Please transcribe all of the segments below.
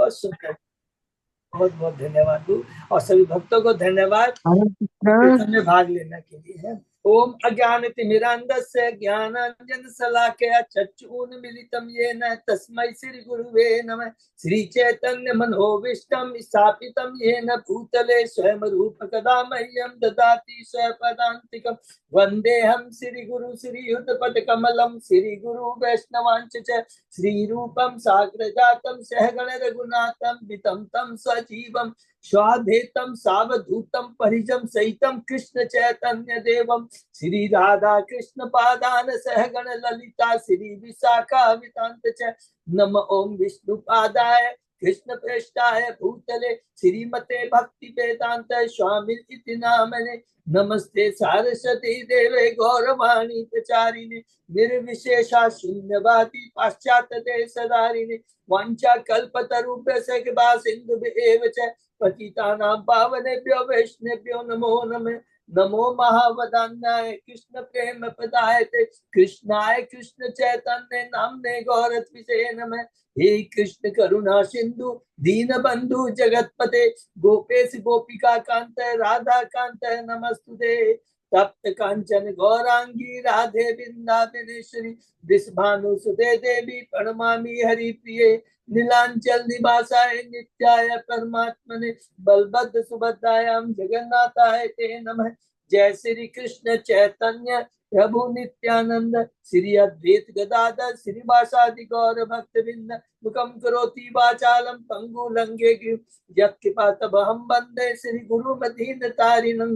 बहुत सुंदर, बहुत बहुत धन्यवाद। और सभी भक्तों को धन्यवाद में भाग लेने के लिए है। ओम अज्ञानतिमिरान्धस्य ज्ञानांजन शलाकया चक्षुरुन्मीलितं येन तस्मै श्री गुरुवे नमः। श्री चैतन्य मनोभीष्टं स्थापितं येन भूतले स्वयं रूप कदा मह्यं ददाति स्वपदान्तिकं। वन्देऽहं श्री गुरु श्रीयुतपदकमलं श्री गुरु वैष्णवांश्च श्री रूपं साग्रजातं सहगण रघुनाथं वितं तं सजीवं स्वाधेतं सावधूतं परिजं सहितं कृष्ण चैतन्य देवं श्री राधा कृष्ण पादान सहगण ललिता श्री विशाखा वितांत च। नम ओम विष्णु पादाय कृष्ण प्रेष्ठाय भूतले श्रीमते भक्ति वेदांत स्वामी इति नामने। नमस्ते सारस्वती देवे गौरवाणी प्रचारिणे निर्विशेषा शून्यवादी पाश्चात्य देशधारिणे वांछा कल्पतरुभ्यश्च कृपा सिन्धुभ्येव च पतितानां पावनेभ्यो वैष्णवेभ्यो नमो नमः। नमो महावदान्याय कृष्ण प्रेम प्रदायते कृष्णाय कृष्ण चैतन्य नामने गौरत्विषे नमः। हे कृष्ण करुणा सिंधु दीन बंधु जगतपते गोपेश गोपिका कांत राधा कांत नमस्तुते। तप्त कांचन गौरांगी राधे वृंदावनेश्वरी विश्वानुसुते देवी प्रणमामि हरिप्रिये। नीलांचल निवासाय नित्याय परमात्मने बलभद्र सुभद्रायां जगन्नाथाय ते नमः। जय श्री कृष्ण चैतन्य प्रभु नित्यानंद श्री अद्वैत गदाधर श्रीवासादि गौर भक्तवृंद मुखम करोति वाचालम पंगु लंघयेत् यत्कृपातमहं वन्दे श्री गुरु मदीनतारिणं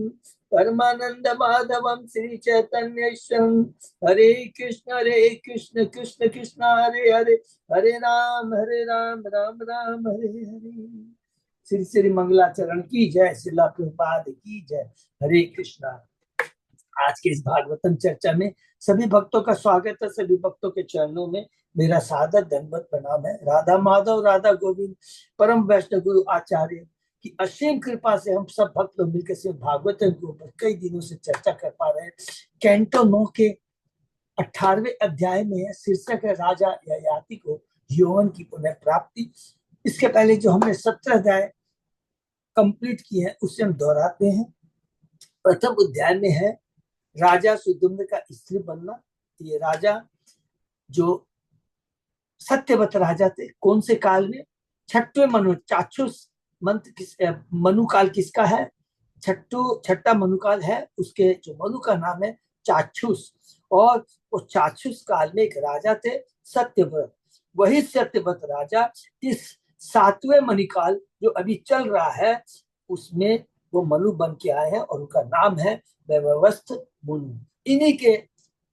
परमानंद माधवम श्री चैतन्य ईश्वरं। हरे कृष्ण कृष्ण कृष्ण हरे हरे हरे राम राम राम हरे हरे। श्री श्री मंगलाचरण की जय, श्रीला प्रभुपाद की जय। हरे कृष्णा। आज के इस भागवतम चर्चा में सभी भक्तों का स्वागत है। सभी भक्तों के चरणों में मेरा सादर दंडवत प्रणाम है। राधा माधव राधा गोविंद परम वैष्णव गुरु आचार्य की असीम कृपा से हम सब भक्त लोग मिलकर से भागवतम के ऊपर कई दिनों से चर्चा कर पा रहे हैं। कैंटो 9 के 18वें अध्याय में शीर्षक है राजा ययाति को यौवन की पुनर्प्राप्ति। इसके पहले जो हमने 17 अध्याय कंप्लीट किए हैं उससे हम दोहराते हैं। प्रथम अध्याय में है राजा सुदुम्न का स्त्री बनना। ये राजा जो सत्यवत राजा थे, कौन से काल में? छठवें मनु चाक्षुष मंत्र मनुकाल किसका है? छठा मनुकाल है, उसके जो मनु का नाम है चाक्षुष। और वो चाक्षुष काल में एक राजा थे सत्यव्रत। वही सत्यव्रत राजा इस 7वें मणिकाल जो अभी चल रहा है उसमें वो मनु बन के आए हैं और उनका नाम है वैवस्वत मुनि। इन्हीं के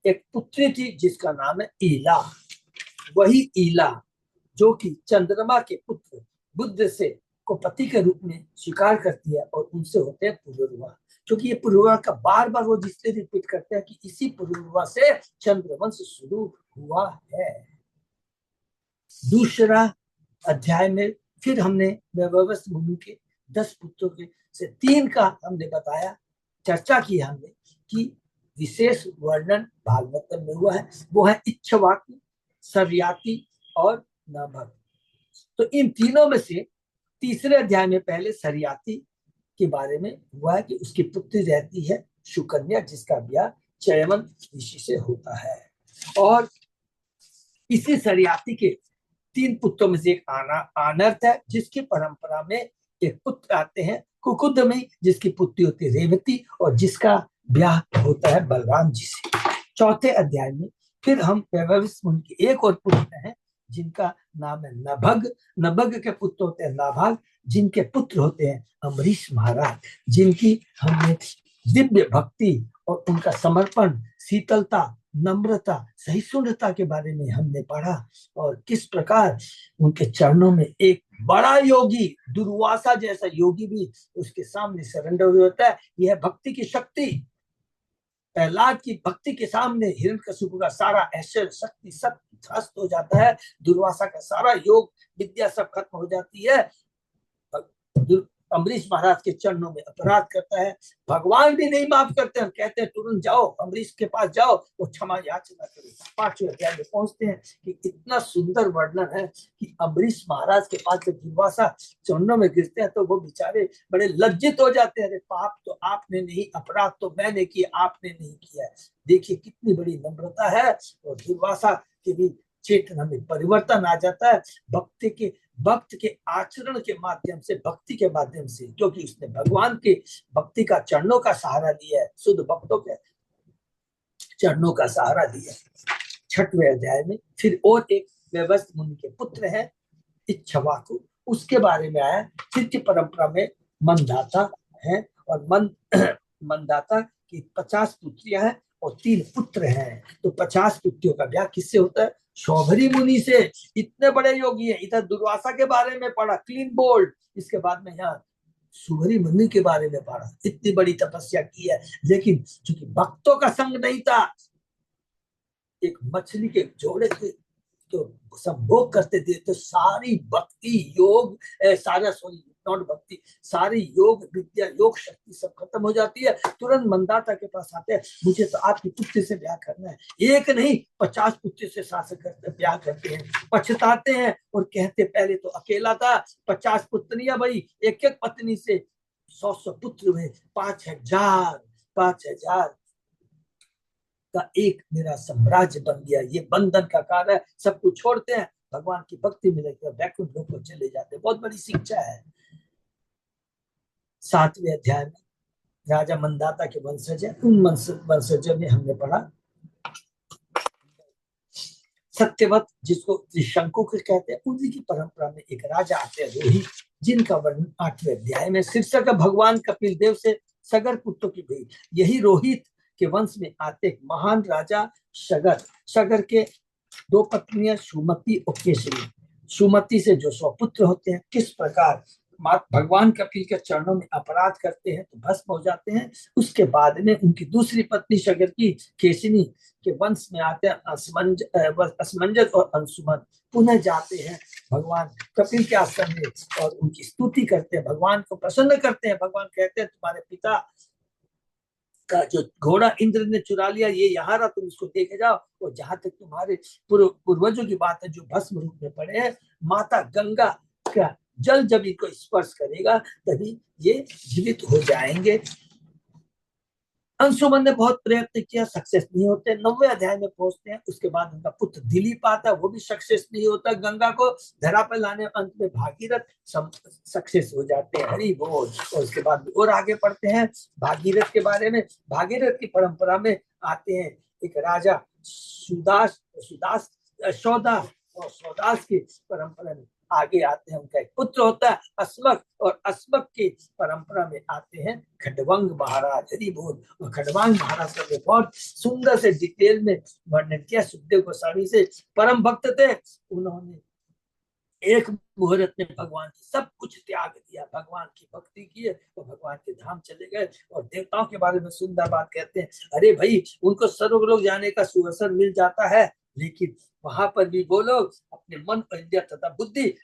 एक पुत्री थी जिसका नाम है ईला। वही ईला जो कि चंद्रमा के पुत्र बुद्ध से को पति के रूप में स्वीकार करती है और उनसे होते हैं पुरुरवा। क्योंकि ये पुरुरवा का बार बार वो जिससे रिपीट करते हैं कि इसी पुरुरवा से चंद्रवंश शुरू हुआ है। दूसरा अध्याय में फिर हमने वैवस्वत मुनि के 10 पुत्रों के से 3 का हमने बताया, चर्चा की हमने कि विशेष वर्णन भागवतम में हुआ है। वो है इक्ष्वाकु, सरियाति और नभग। तो इन तीनों में से तीसरे अध्याय में पहले सरियाति के बारे में हुआ है कि उसकी पुत्री रहती है सुकन्या जिसका ब्याह चयवन ऋषि से होता है। और इसी सरियाति के 3 पुत्रों में से एक आनर्त है जिसकी परंपरा में एक पुत्र आते हैं कुकुदमी जिसकी पुत्री होती है रेवती और जिसका ब्याह होता है बलराम जी से। चौथे अध्याय में फिर हम वैवस्वत मुनि के एक और पुत्र हैं जिनका नाम है नभग। नभग के पुत्र होते हैं नाभाग जिनके पुत्र होते हैं अम्बरीश महाराज, जिनकी हमने दिव्य भक्ति और उनका समर्पण, शीतलता, नम्रता, सहिष्णुता के बारे में हमने पढ़ा और किस प्रकार उनके चरणों में एक बड़ा योगी दुर्वासा जैसा योगी भी उसके सामने सरेंडर होता है। यह भक्ति की शक्ति। प्रहलाद की भक्ति के सामने हिरण्यकशिपु का सारा ऐश्वर्य शक्ति सब ध्वस्त हो जाता है। दुर्वासा का सारा योग विद्या सब खत्म हो जाती है। अम्बरीश महाराज के चरणों में अपराध करता है, भगवान भी नहीं माफ करते हैं, कहते हैं तुरंत जाओ अम्बरीश के पास जाओ, वो क्षमा याचना करो। 5वें अध्याय में पहुंचते हैं कि इतना सुंदर वर्णन है कि अम्बरीश महाराज के पास जब दुर्वासा चरणों में गिरते हैं तो वो बेचारे बड़े लज्जित हो जाते हैं, अरे पाप तो आपने नहीं, अपराध तो मैंने किया, आपने नहीं किया है। देखिए कितनी बड़ी नम्रता है, और दुर्वासा के भी चेतना में परिवर्तन आ जाता है भक्त के आचरण के माध्यम से, भक्ति के माध्यम से, क्योंकि उसने भगवान के भक्ति का चरणों का सहारा लिया है, शुद्ध भक्तों के चरणों का सहारा लिया। 6वें अध्याय में फिर और एक व्यवस्थ मुनि के पुत्र है इच्छवाकु, उसके बारे में आया। चित्त परंपरा में मनदाता है, और मनदाता की 50 पुत्रियां हैं और 3 पुत्र हैं। तो 50 पुत्रियों का ब्याह किससे होता है? शौभरी मुनि से। इतने बड़े योगी हैं, इधर दुर्वासा के बारे में पढ़ा क्लीन बोल्ड, इसके बाद में यहाँ शौभरी मुनि के बारे में पढ़ा, इतनी बड़ी तपस्या की है, लेकिन चूंकि भक्तों का संग नहीं था, एक मछली के जोड़े से तो संभोग करते थे, तो सारी भक्ति योग नॉट भक्ति, सारी योग विद्या योग शक्ति सब खत्म हो जाती है। तुरंत मंदाता के पास आते हैं, मुझे तो आपकी पुत्री से ब्याह करना है। एक नहीं 50 पुत्री से शासक करते ब्याह करते हैं, पछताते हैं और कहते पहले तो अकेला था, 50 पुत्रियां भाई, एक एक पत्नी से 100 पुत्र हुए, 5000 का एक मेरा साम्राज्य बन गया। ये बंधन का कारण है, सब कुछ छोड़ते हैं, भगवान की भक्ति में लगकर वैकुंठ लोक को चले जाते हैं। बहुत बड़ी शिक्षा है। 7वें अध्याय में राजा मंदाता के वंशज है, उन वंशजों में हमने पढ़ा सत्यवत, जिसको शंकु के कहते हैं, उन्हीं की परंपरा में एक राजा आते हैं रोहित, जिनका वर्णन 8वें अध्याय में। शीर्षक भगवान कपिल देव से सगर पुत्रों की भेंट। यही रोहित के वंश में आते महान राजा सगर। सगर के 2 पत्नियां सुमति और केसरी। सुमति से जो 100 पुत्र होते हैं, किस प्रकार भगवान कपिल के चरणों में अपराध करते हैं तो भस्म हो जाते हैं। उसके बाद में उनकी दूसरी पत्नी सगर की केसनी के वंश में आते हैं असमंजस और अंशुमन, पुनः जाते हैं भगवान कपिल के आश्रम में और उनकी स्तुति करते हैं, भगवान को प्रसन्न करते हैं। भगवान कहते हैं तुम्हारे पिता का जो घोड़ा इंद्र ने चुरा लिया, ये यहाँ रहा, तुम इसको देखे जाओ, और जहां तक तुम्हारे पूर्वजों की बात है जो भस्म रूप में पड़े हैं, माता गंगा का जल जब इनको स्पर्श करेगा तभी ये जीवित हो जाएंगे। अंशुमन ने बहुत प्रयत्न किया, सक्सेस नहीं होते। 9वें अध्याय में पहुंचते हैं, उसके बाद उनका पुत्र दिलीप आता है, वो भी सक्सेस नहीं होता, गंगा को धरा पर लाने। अंत में भागीरथ सक्सेस हो जाते हैं, हरि बोल। और उसके बाद और आगे पढ़ते हैं भागीरथ के बारे में। भागीरथ की परंपरा में आते हैं एक राजा सौदास, और सौदास की परंपरा में आगे आते हैं उनका एक पुत्र होता है अस्मक, और अस्मक की परंपरा में आते हैं खडवंग महाराज, हरि बोल। और खडवांग महाराज का बहुत सुंदर से डिटेल में वर्णन किया सुखदेव गोस्वामी से। परम भक्त थे, उन्होंने एक मुहूर्त में भगवान की सब कुछ त्याग दिया, भगवान की भक्ति की और भगवान के धाम चले गए। और देवताओं के बारे में सुंदर बात कहते हैं, अरे भाई उनको स्वर्गलोक जाने का सुअवसर मिल जाता है, लेकिन वहां पर भी वो लोग अपने मन और इंद्रिय तथा बुद्धि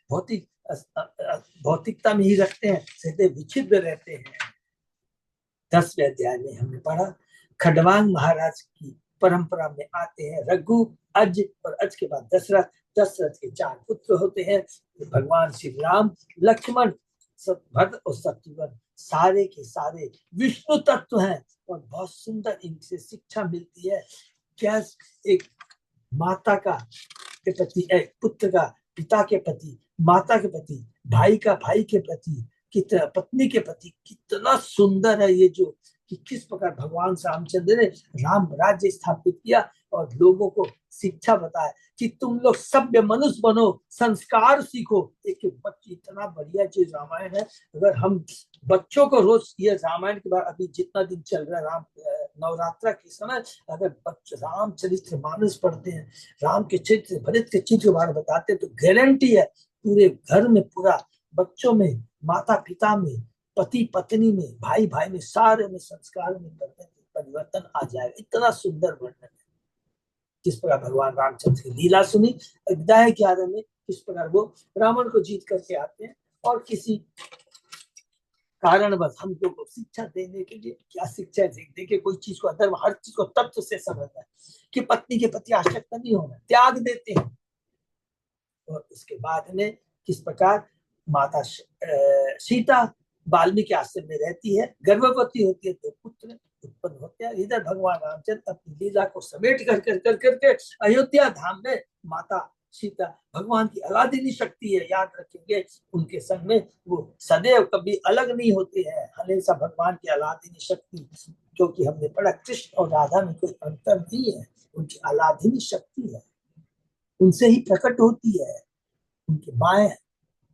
भौतिकता में ही रखते हैं, सदैव विच्छिन्न रहते हैं। 10वें अध्याय में हमने पढ़ा खडवांग महाराज की परंपरा में आते हैं रघु, अज, और अज के बाद दशरथ। दशरथ के 4 पुत्र होते हैं, भगवान श्री राम, लक्ष्मण, भरत और शत्रुघ्न। सारे के सारे विष्णु तत्व हैं, और बहुत सुंदर इनसे शिक्षा मिलती है। क्या एक माता का के प्रति, एक पुत्र का पिता के प्रति, माता के प्रति, भाई का भाई के प्रति, कितना पत्नी के प्रति, कितना सुंदर है ये जो कि किस प्रकार भगवान रामचंद्र ने राम राज्य स्थापित किया और लोगों को शिक्षा बताया कि तुम लोग सभ्य मनुष्य बनो, संस्कार सीखो। एक बच्चे, इतना बढ़िया चीज रामायण है। अगर हम बच्चों को रोज ये रामायण के बाद, अभी जितना दिन चल रहा है राम नवरात्रा के समय, अगर बच्चे रामचरित्र मानस पढ़ते हैं, राम के चित्र, भरत के चित्र के बारे में बताते हैं, तो गारंटी है पूरे घर में, पूरा बच्चों में, माता पिता में, पति पत्नी में, भाई भाई में, सारे में संस्कार में परिवर्तन आ जाएगा। इतना सुंदर वर्णन है किस प्रकार भगवान रामचंद्र की लीला सुनी। अध्याय 11 में किस प्रकार वो रावण को जीत करके आते हैं और किसी कारण बस हम लोग को शिक्षा देने के लिए क्या शिक्षा देखिए, कोई चीज को अंदर हर चीज को तत्व से समझना है कि पत्नी के प्रति आसक्ति नहीं होना, त्याग देते हैं। और उसके बाद में किस प्रकार माता सीता वाल्मीकि आश्रम में रहती है, गर्भवती होती है तो पुत्र उत्पन्न होते हैं। इधर भगवान रामचंद्र अपनी लीला को समेट कर करके अयोध्या धाम में माता सीता भगवान की अलादीनी शक्ति है, याद रखेंगे। उनके संग में वो सदैव कभी अलग नहीं होते हैं, हमेशा भगवान की अलादीनी शक्ति, क्योंकि हमने पढ़ा कृष्ण और राधा में कोई अंतर नहीं है, उनकी अलादीनी शक्ति है, उनसे ही प्रकट होती है, उनके बाएं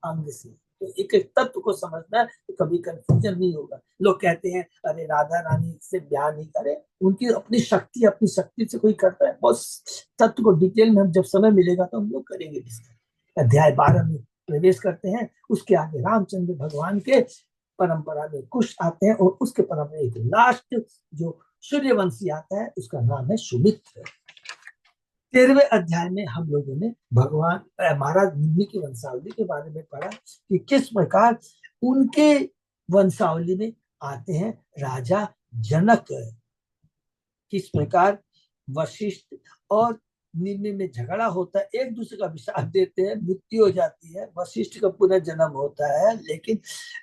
अंग से। तो एक एक तत्व को समझना है तो कभी कंफ्यूजन नहीं होगा। लोग कहते हैं अरे राधा रानी से ब्याह नहीं करे, उनकी अपनी शक्ति से कोई करता है। बहुत तत्व को डिटेल में हम जब समय मिलेगा तो हम लोग करेंगे डिस्कस। अध्याय 12 में प्रवेश करते हैं। उसके आगे रामचंद्र भगवान के परंपरा में कुश आते हैं और उसके परंपरा में एक लास्ट जो सूर्यवंशी आता है उसका नाम है सुमित्र। 13वें अध्याय में हम लोगों ने भगवान महाराज निम्न की वंशावली के बारे में पढ़ा कि किस प्रकार उनके वंशावली में आते हैं राजा जनक, किस प्रकार वशिष्ठ और निम्न में झगड़ा होता है, एक दूसरे का विषाद देते हैं, मृत्यु हो जाती है, वशिष्ठ का पुनर्जन्म होता है। लेकिन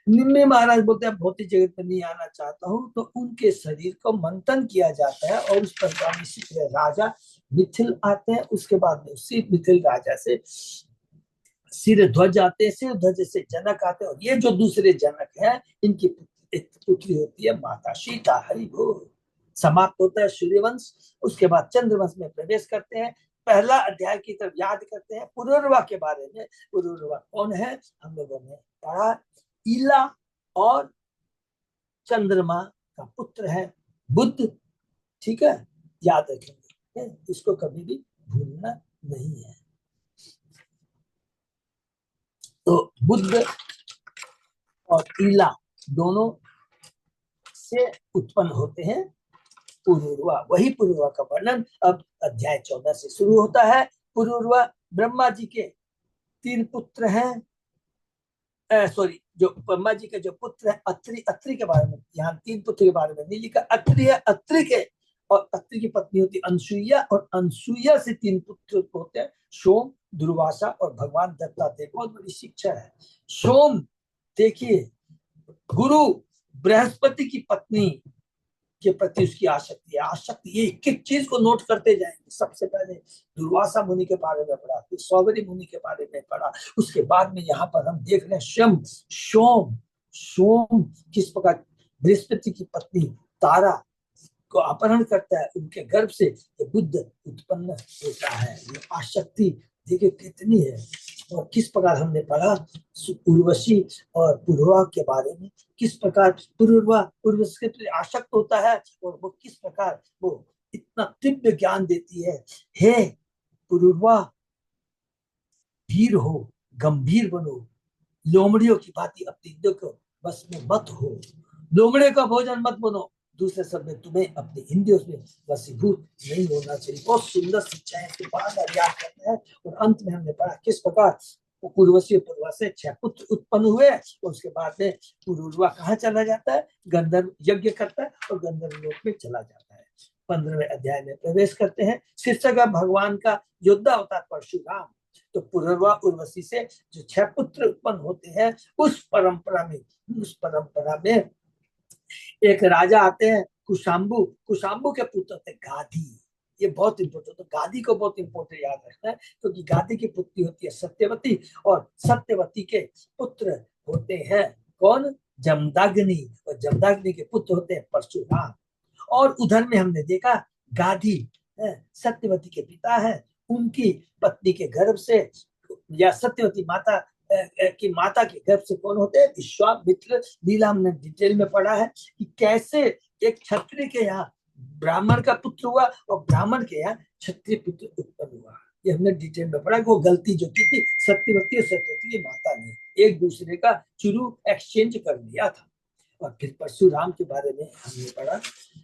निम्न महाराज बोलते हैं भौतिक जगत में नहीं आना चाहता हूँ, तो उनके शरीर को मंथन किया जाता है और उस पर राजा मिथिल आते हैं। उसके बाद में उसी मिथिल राजा से सिर ध्वज आते हैं, सिर ध्वज से जनक आते हैं, और ये जो दूसरे जनक हैं इनकी एक पुत्री होती है माता सीता। हरि बोल। समाप्त होता है सूर्यवंश। उसके बाद चंद्रवंश में प्रवेश करते हैं। पहला अध्याय की तरफ याद करते हैं पुरुरवा के बारे में। पुरुरवा कौन है? हम लोगों ने पढ़ा, इला और चंद्रमा का पुत्र है बुद्ध। ठीक है, याद रखेंगे, इसको कभी भी भूलना नहीं है। तो बुद्ध और इला दोनों से उत्पन्न होते हैं पुरुरवा। वही पुरुरवा का वर्णन अब अध्याय 14 से शुरू होता है। पुरुरवा ब्रह्मा जी के 3 पुत्र हैं। सॉरी, जो ब्रह्मा जी के जो पुत्र है अत्रि, अत्रि के बारे में यहाँ 3 पुत्र के बारे में नहीं लिखा। अत्रि है, अत्रि के और अत्रि की पत्नी होती अनसुईया, और अनसुईया से 3 पुत्र होते हैं सोम, दुर्वासा और भगवान दत्तात्रेय। बहुत बड़ी शिक्षा है। सोम देखिए, गुरु बृहस्पति की पत्नी के प्रति उसकी आसक्ति है। आसक्ति, ये एक एक चीज को नोट करते जाएंगे। सबसे पहले दुर्वासा मुनि के बारे में पढ़ा, फिर सौगरी मुनि के बारे में पढ़ा। उसके बाद में यहाँ पर हम देख रहे हैं शम, सोम, सोम किस प्रकार बृहस्पति की पत्नी तारा को अपहरण करता है, उनके गर्भ से ये बुद्ध उत्पन्न होता है। ये आसक्ति देखिए कितनी है। और किस प्रकार हमने पढ़ा उर्वशी और पुरुरवा के बारे में, किस प्रकार पुरुरवा उर्वशी के प्रति आसक्त होता है और वो किस प्रकार वो इतना तीव्र ज्ञान देती है। हे पुरुरवा, धीर हो, गंभीर बनो, लोमड़ियों की भांति अपनी इंद्रियों को बस में मत हो, लोमड़े का भोजन मत बनो। दूसरे शब्द में तुम्हें अपनी इंद्रियों में वशीभूत नहीं होना चाहिए। बहुत सुंदर शिक्षा है, इसके बाद याद करना है। और अंत में हमने पढ़ा किस प्रकार उर्वशी पुरुरवा से 6 पुत्र उत्पन्न हुए और उसके बाद में पुरुरवा कहाँ चला जाता है? गंधर्व यज्ञ करता है और गंधर्व लोक में चला जाता है। 15वें अध्याय में प्रवेश करते हैं। शीर्षक भगवान का योद्धा होता है परशुराम। तो पुरुरवा उर्वशी से जो 6 पुत्र उत्पन्न होते हैं उस परंपरा में एक राजा आते हैं कुशाम्बु। कुशाम्बु के पुत्र थे गाधी। ये बहुत इंपोर्टेंट, तो गादी को बहुत इंपोर्टेंट याद रखना है, क्योंकि गादी की पुत्री होती है सत्यवती और सत्यवती के पुत्र होते हैं कौन? जमदग्नि, और जमदग्नि के पुत्र होते हैं परशुराम। और उधर में हमने देखा गाधी सत्यवती के पिता है, उनकी पत्नी के गर्भ से या सत्यवती माता की माता के गर्भ से कौन होते हैं? विश्वामित्र। लीला हमने डिटेल में पढ़ा है कि कैसे एक क्षत्रिय के यहाँ ब्राह्मण का पुत्र हुआ और ब्राह्मण के यहाँ क्षत्रिय पुत्र उत्पन्न हुआ। ये हमने डिटेल में पढ़ा कि वो गलती जो की थी सत्यवती और सत्यवती की माता ने एक दूसरे का चुरू एक्सचेंज कर लिया था। और फिर परशुराम के बारे में हमने पढ़ा,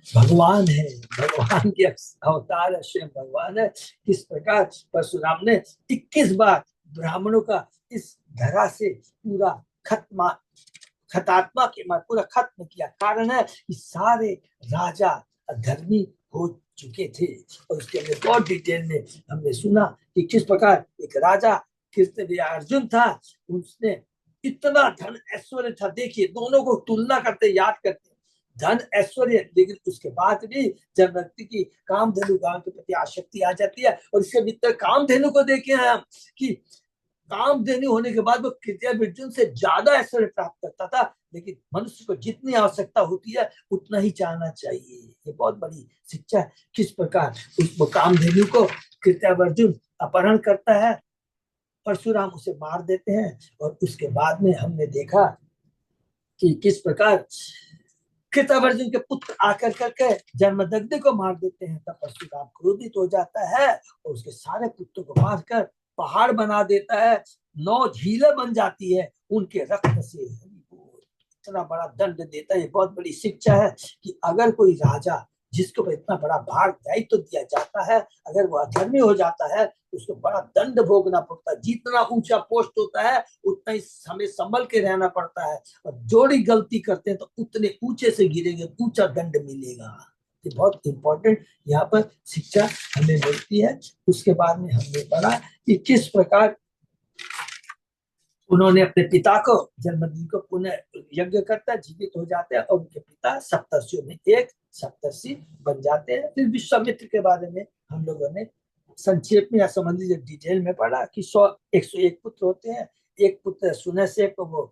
भगवान है, भगवान के अवतार स्वयं भगवान है। किस प्रकार परशुराम ने 21 बार ब्राह्मणों का इस धरा से पूरा खतात्मा के मार पूरा खत्म किया। कारण है कि सारे राजा अधर्मी हो चुके थे। और उसके अंदर बहुत डिटेल में हमने सुना कि किस प्रकार एक राजा कृष्ण अर्जुन था, उसने इतना धन ऐश्वर्य था। देखिए दोनों को तुलना करते, याद करते, धन ऐश्वर्य, लेकिन उसके बाद भी जब व्यक्ति की कामधेनु गांव के प्रति आसक्ति आ जाती है, और इसके भीतर कामधेनु को देखे हैं हम कि कामधेनु होने के बाद वो कृत्या अर्जुन से ज्यादा ऐश्वर्य प्राप्त करता था, लेकिन मनुष्य को जितनी आवश्यकता होती है उतना ही चाहना चाहिए। ये बहुत बड़ी शिक्षा है। किस प्रकार उस कामधेनु को कृत्या अर्जुन अपहरण करता है, परशुराम उसे मार देते हैं, और उसके बाद में हमने देखा कि किस प्रकार कृतवर्जुन के पुत्र आकर करके जन्मदग्नि को मार देते हैं। तब परशुराम क्रोधित हो जाता है और उसके सारे पुत्रों को मारकर पहाड़ बना देता है, 9 झीलें बन जाती है उनके रक्त से। इतना बड़ा दंड देता है। ये बहुत बड़ी शिक्षा है कि अगर कोई राजा जिसके ऊपर इतना बड़ा भार दायित्व दिया जाता है, अगर वो अधर्मी हो जाता है तो उसको बड़ा दंड भोगना पड़ता है। जितना ऊंचा पोस्ट होता है उतना ही हमें संभल के रहना पड़ता है, और जोड़ी गलती करते हैं तो उतने ऊंचे से गिरेंगे, ऊंचा दंड मिलेगा। ये बहुत इंपॉर्टेंट यहाँ पर शिक्षा हमें मिलती है। उसके बाद में हमने पढ़ा कि किस प्रकार उन्होंने अपने पिता को जन्मदिन को पुनः यज्ञ करता, जीवित हो जाते हैं, और उनके पिता सप्तर्षियों में एक सप्तर्षि बन जाते हैं। फिर विश्वामित्र के बारे में हम लोगों ने संक्षेप में या संबंधी डिटेल में पढ़ा कि 101 पुत्र होते हैं। एक पुत्र सुने से को वो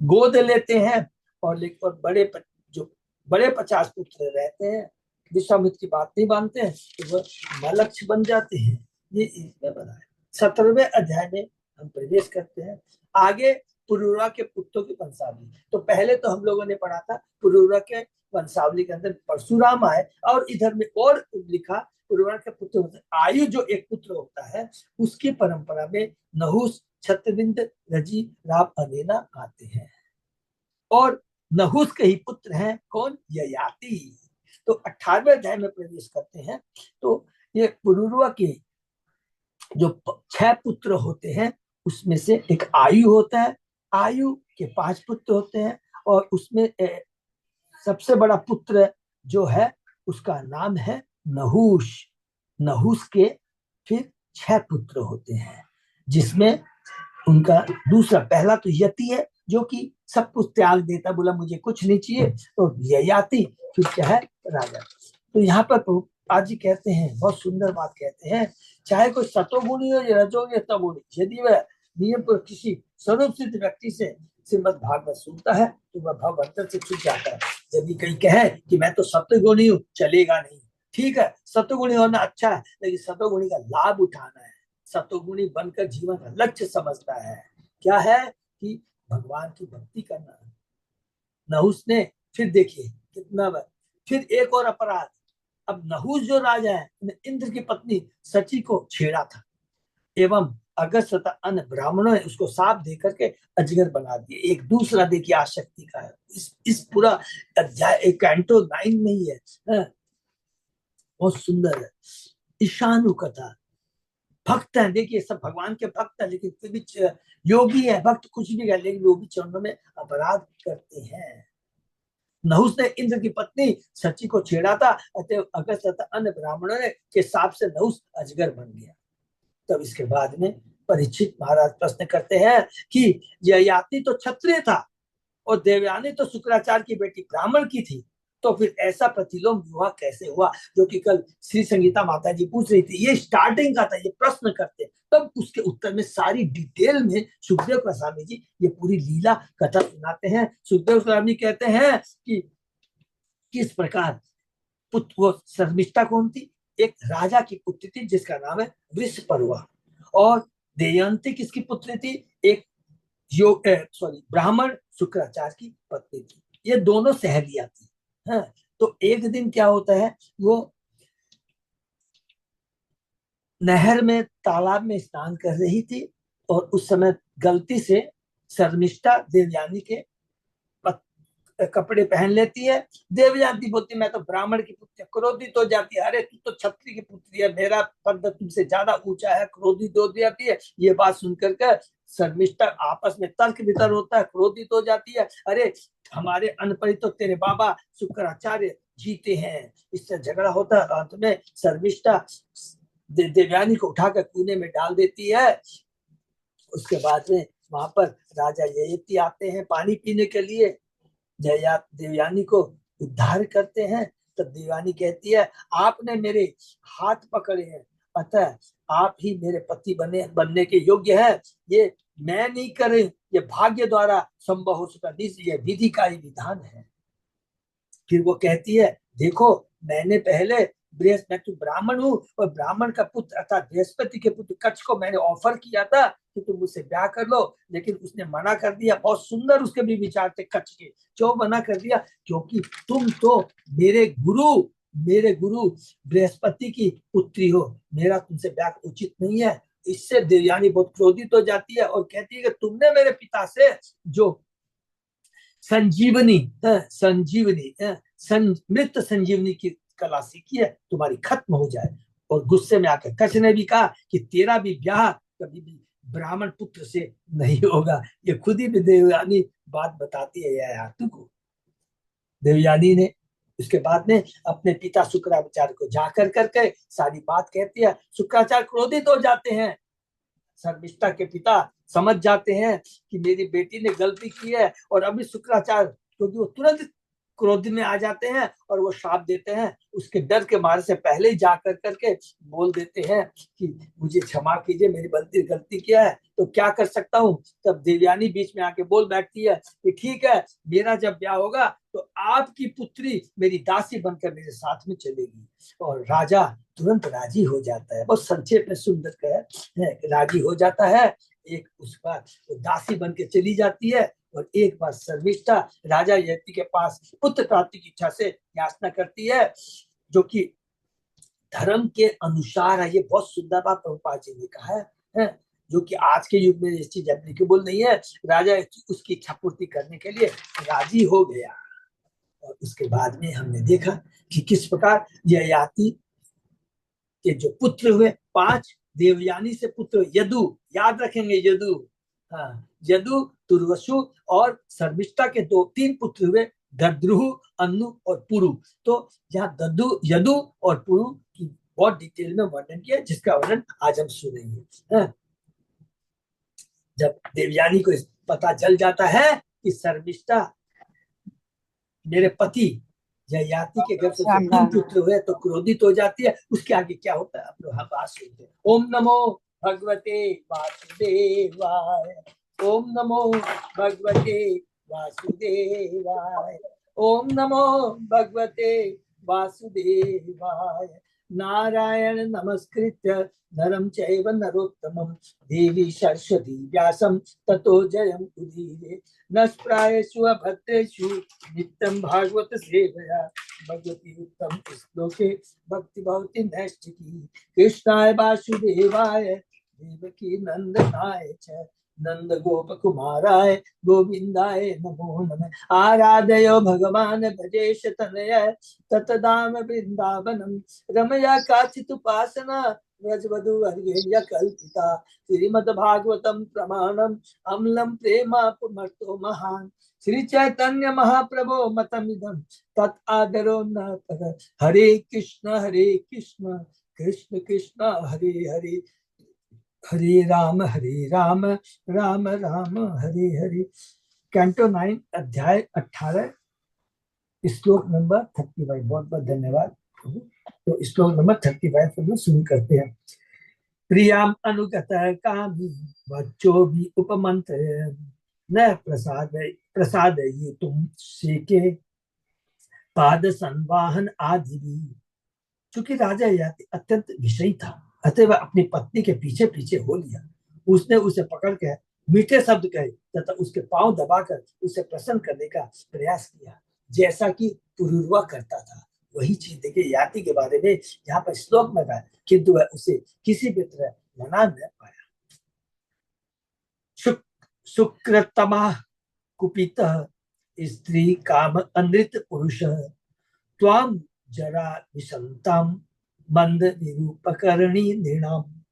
गोद लेते हैं, और बड़े जो बड़े 50 पुत्र रहते हैं, विश्वामित्र की बात नहीं मानते हैं तो वो मलक्ष बन जाते हैं। ये इसमें बना है। 17वें अध्याय में हम प्रवेश करते हैं। आगे पुरुरा के पुत्रों की वंशावली। तो पहले तो हम लोगों ने पढ़ा था पुरुरा के वंशावली के अंदर परशुराम आए, और इधर में और लिखा पुरुरा के पुत्र आयु जो एक पुत्र होता है उसकी परंपरा में नहुस, छत्रबिंद, रजी, राम, अनेना आते हैं। और नहुस के ही पुत्र हैं कौन? ययाति। तो 18वें अध्याय में प्रवेश करते हैं। तो ये पुरुरुआ के जो 6 पुत्र होते हैं उसमें से एक आयु होता है। आयु के 5 पुत्र होते हैं, और उसमें सबसे बड़ा पुत्र जो है उसका नाम है नहुष। नहुष के फिर 6 पुत्र होते हैं, जिसमें उनका दूसरा, पहला तो यति है जो कि सब कुछ त्याग देता, बोला मुझे कुछ नहीं चाहिए। तो ययाति फिर क्या है? राजा। तो यहाँ पर आज जी कहते हैं, बहुत सुंदर बात कहते हैं, चाहे कोई सतोगुणी हो या रजोगुणी या तमोगुणी, यदि वह नियम पर किसी स्वरूप सिद्ध व्यक्ति से श्रीमद् भागवत सुनता है तो वह भव बंधन से छूट जाता है। यदि कहीं कहे कि मैं तो सतोगुणी हूँ, चलेगा नहीं। ठीक है, सतोगुणी होना अच्छा है, लेकिन सतोगुणी का लाभ उठाना है। सतोगुणी बनकर जीवन का लक्ष्य समझता है। क्या है? कि भगवान की भक्ति करना। नहुस ने फिर देखिए कितना, फिर एक और अपराध। अब नहुस जो राजा है ने इंद्र की पत्नी सची को छेड़ा था, एवं अगस्त तथा अन्य ब्राह्मणों ने उसको साप दे करके अजगर बना दिए। एक दूसरा देखिए आसक्ति का है। इस पूरा अध्याय एक कैंटो 9 में ही है, बहुत सुंदर है। ईशानु कथा, भक्त है, देखिए सब भगवान के भक्त है, लेकिन फिर भी योगी है, भक्त कुछ भी है, लेकिन वो भी चरणों में अपराध करते हैं। नहुस ने इंद्र की पत्नी सची को छेड़ा था, अतः अगस्त तथा अन्य ब्राह्मणों ने के साप से नहुस अजगर बन गया। तब इसके बाद में परीक्षित महाराज प्रश्न करते हैं कि ययाति तो क्षत्रिय था और देवयानी तो शुक्राचार्य की बेटी ब्राह्मण की थी, तो फिर ऐसा प्रतिलोम विवाह कैसे हुआ? जो कि कल श्री संगीता माता जी पूछ रही थी। ये स्टार्टिंग का था, ये प्रश्न करते, तब उसके उत्तर में सारी डिटेल में सुखदेव गोस्वामी जी ये पूरी लीला कथा सुनाते हैं। सुखदेव गोस्वामी कहते हैं कि किस प्रकार पुत्र, वो शर्मिष्ठा कौन थी? एक राजा की पुत्री थी जिसका नाम है वृषपर्वा, और देयंती किसकी पुत्री थी? एक ब्राह्मण शुक्राचार्य की पत्नी थी। ये दोनों सहेलियां थी। हाँ, तो एक दिन क्या होता है, वो नहर में, तालाब में स्नान कर रही थी, और उस समय गलती से शर्मिष्ठा देवयानी के कपड़े पहन लेती है। देवयानी बोलती मैं तो ब्राह्मण की पुत्री, क्रोधित हो जाती है, अरे तू तो क्षत्रिय की पुत्री है, मेरा पद तुमसे ज्यादा ऊंचा है, क्रोधित हो जाती है। ये बात सुनकर के शर्मिष्ठा आपस में तर्क वितर्क होता है, क्रोधित हो जाती है, अरे हमारे अनपरित तो तेरे बाबा शुक्राचार्य जीते हैं। इससे झगड़ा होता है। अंत में शर्मिष्ठा देवयानी को उठाकर कुएं में डाल देती है। उसके बाद में वहां पर राजा ययाति आते हैं पानी पीने के लिए, देवयानी को उद्धार करते हैं। तब देवयानी कहती है आपने मेरे हाथ पकड़े हैं, अतः आप ही मेरे पति बनने के योग्य है। ये मैं नहीं करे, ये भाग्य द्वारा संभव हो सका, ये विधि का ही विधान है। फिर वो कहती है देखो मैंने पहले मैं तो ब्राह्मण हूँ और ब्राह्मण का पुत्र अर्थात बृहस्पति के पुत्र कच्छ को मैंने ऑफर किया था कि तुम मुझसे ब्याह कर लो, लेकिन उसने मना कर दिया। बहुत सुंदर उसके भी विचार थे कच्छ के, क्यों मना कर दिया? क्योंकि तुम तो मेरे गुरु बृहस्पति की पुत्री हो, मेरा तुमसे ब्याह उचित नहीं है। इससे देवयानी बहुत क्रोधित हो जाती है और कहती है कि तुमने मेरे पिता से जो संजीवनी मृत संजीवनी की कला सीखी है, तुम्हारी खत्म हो जाए। और गुस्से में आकर कच्छ ने भी कहा कि तेरा भी ब्याह कभी भी ब्राह्मण पुत्र से नहीं होगा। ये खुद ही भी देवयानी बात बताती है ययाति को। देवयानी ने उसके बाद में अपने पिता शुक्राचार्य को जाकर करके सारी बात कहती है। शुक्राचार्य क्रोधित हो जाते हैं। शर्मिष्ठा के पिता समझ जाते हैं कि मेरी बेटी ने गलती की है, और अभी शुक्राचार्य क्योंकि वो तुरंत क्रोध में आ जाते हैं और वो श्राप देते हैं। उसके डर के मारे से पहले ही जाकर करके बोल देते हैं कि मुझे क्षमा कीजिए, मेरी गलती किया है, तो क्या कर सकता हूँ। तब देवयानी बीच में आके बोल बैठती है कि ठीक है, मेरा जब ब्याह होगा तो आपकी पुत्री मेरी दासी बनकर मेरे साथ में चलेगी। और राजा तुरंत राजी हो जाता है। बहुत संक्षेप में सुंदर है, राजी हो जाता है। एक उस पर दासी बन के चली जाती है। और एक बार शर्मिष्ठा राजा ययाति के पास पुत्र प्राप्ति की इच्छा से याचना करती है, जो कि धर्म के अनुसार है। ये बहुत सुंदर बात प्रभुपाद जी ने कहा है, जो कि आज के युग में ये चीज एप्लीकेबल नहीं है। राजा उसकी इच्छा पूर्ति करने के लिए राजी हो गया। और उसके बाद में हमने देखा कि किस प्रकार ययाति के जो पुत्र हुए 5, देवयानी से पुत्र यदु, याद रखेंगे यदु, हाँ यदु, तुर्वसु और शर्मिष्ठा के 2-3 पुत्र हुए, दद्रुहु, अनु और पुरु। तो यहाँ यदु और पुरु की बहुत डिटेल में वर्णन किया, जिसका वर्णन आज हम सुनेंगे। जब देवयानी को पता चल जाता है कि शर्मिष्ठा मेरे पति ययाति के घर से 3 पुत्र हुए, तो क्रोधित हो जाती है। उसके आगे क्या होता है आप लोग बात सुनते हैं। ओम नमो भगवते वासुदेवाय, ओम नमो भगवते वासुदेवाय, ओम नमो भगवते वासुदेवाय। नारायण नमस्कृत्य नरं चैव नरोत्तमं देवी सरस्वती व्यासं ततो जयं उदीरये। नष्प्रायेषु अभद्रेषु नित्यं भागवत सेवया भगवती उत्तम श्लोके भक्ति भवति नैष्ठिकी। कृष्णाय वासुदेवाय देवकी नंदनाय च नंद गोप कुमाराय गोविंदाय नमो नमः। आराधयो भगवान भजेश तनय ततदाम वृंदावनम रमया काचित उपासना व्रजवधु हरिया कल्पिता। श्रीमद्भागवतम प्रमाणम अम्लम प्रेमापुमर्तो महान। श्री चैतन्य महाप्रभो मतमिदं तत् आदरो न पर। हरे कृष्ण कृष्ण कृष्ण हरे हरे, हरे राम राम राम हरे हरे। कैंटो 9 अध्याय 18 श्लोक नंबर 35। बहुत बहुत धन्यवाद। तो श्लोक नंबर 35 को शुरू करते हैं। प्रियाम अनुगत कामी बच्चों भी उपमंत्र न प्रसाद ये तुम सेके पाद संवाहन आदि भी। चूंकि राजा ययाति अत्यंत विषयी था, अतः वह अपनी पत्नी के पीछे पीछे हो लिया। उसने उसे पकड़ कर मीठे शब्द कहे तथा उसके पांव दबाकर उसे प्रसन्न करने का प्रयास किया, जैसा कि पुरुरवा करता था। वही चीज देखिए ययाति के बारे में यहाँ पर श्लोक में कहा, किंतु वह उसे किसी भी तरह मना न पाया। शुक्रतमा कुपित स्त्री काम अनृत पुरुष त्वाम जरा विषंताम मंद निरूपकरणी नृणाम।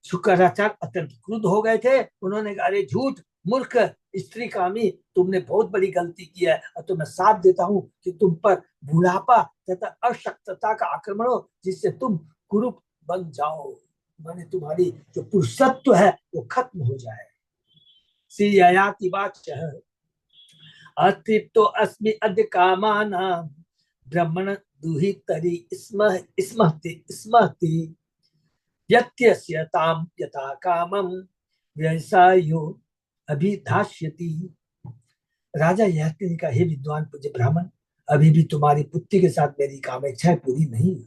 शुक्राचार्य अत्यंत क्रुद्ध हो गए थे। उन्होंने कहा, अरे झूठ, मूर्ख, स्त्री कामी, तुमने बहुत बड़ी गलती की है और तो मैं साथ देता हूं कि तुम पर बुढ़ापा तथा अशक्तता का आक्रमण हो, जिससे तुम कुरूप बन जाओ, माने तुम्हारी जो पुरुषत्व है वो खत्म हो जाए। श्री ययाति वाच्य अतृप्तो अस्मि अद्य कामानां ब्रह्मण दुहितरि स्महति यत्यस्य ताम यथा कामम व्यवसायो अभिधास्यति। राजा ययाति ने कहा, हे विद्वान पूज्य ब्राह्मण, अभी भी तुम्हारी पुत्री के साथ मेरी कामेच्छाएं पूरी नहीं।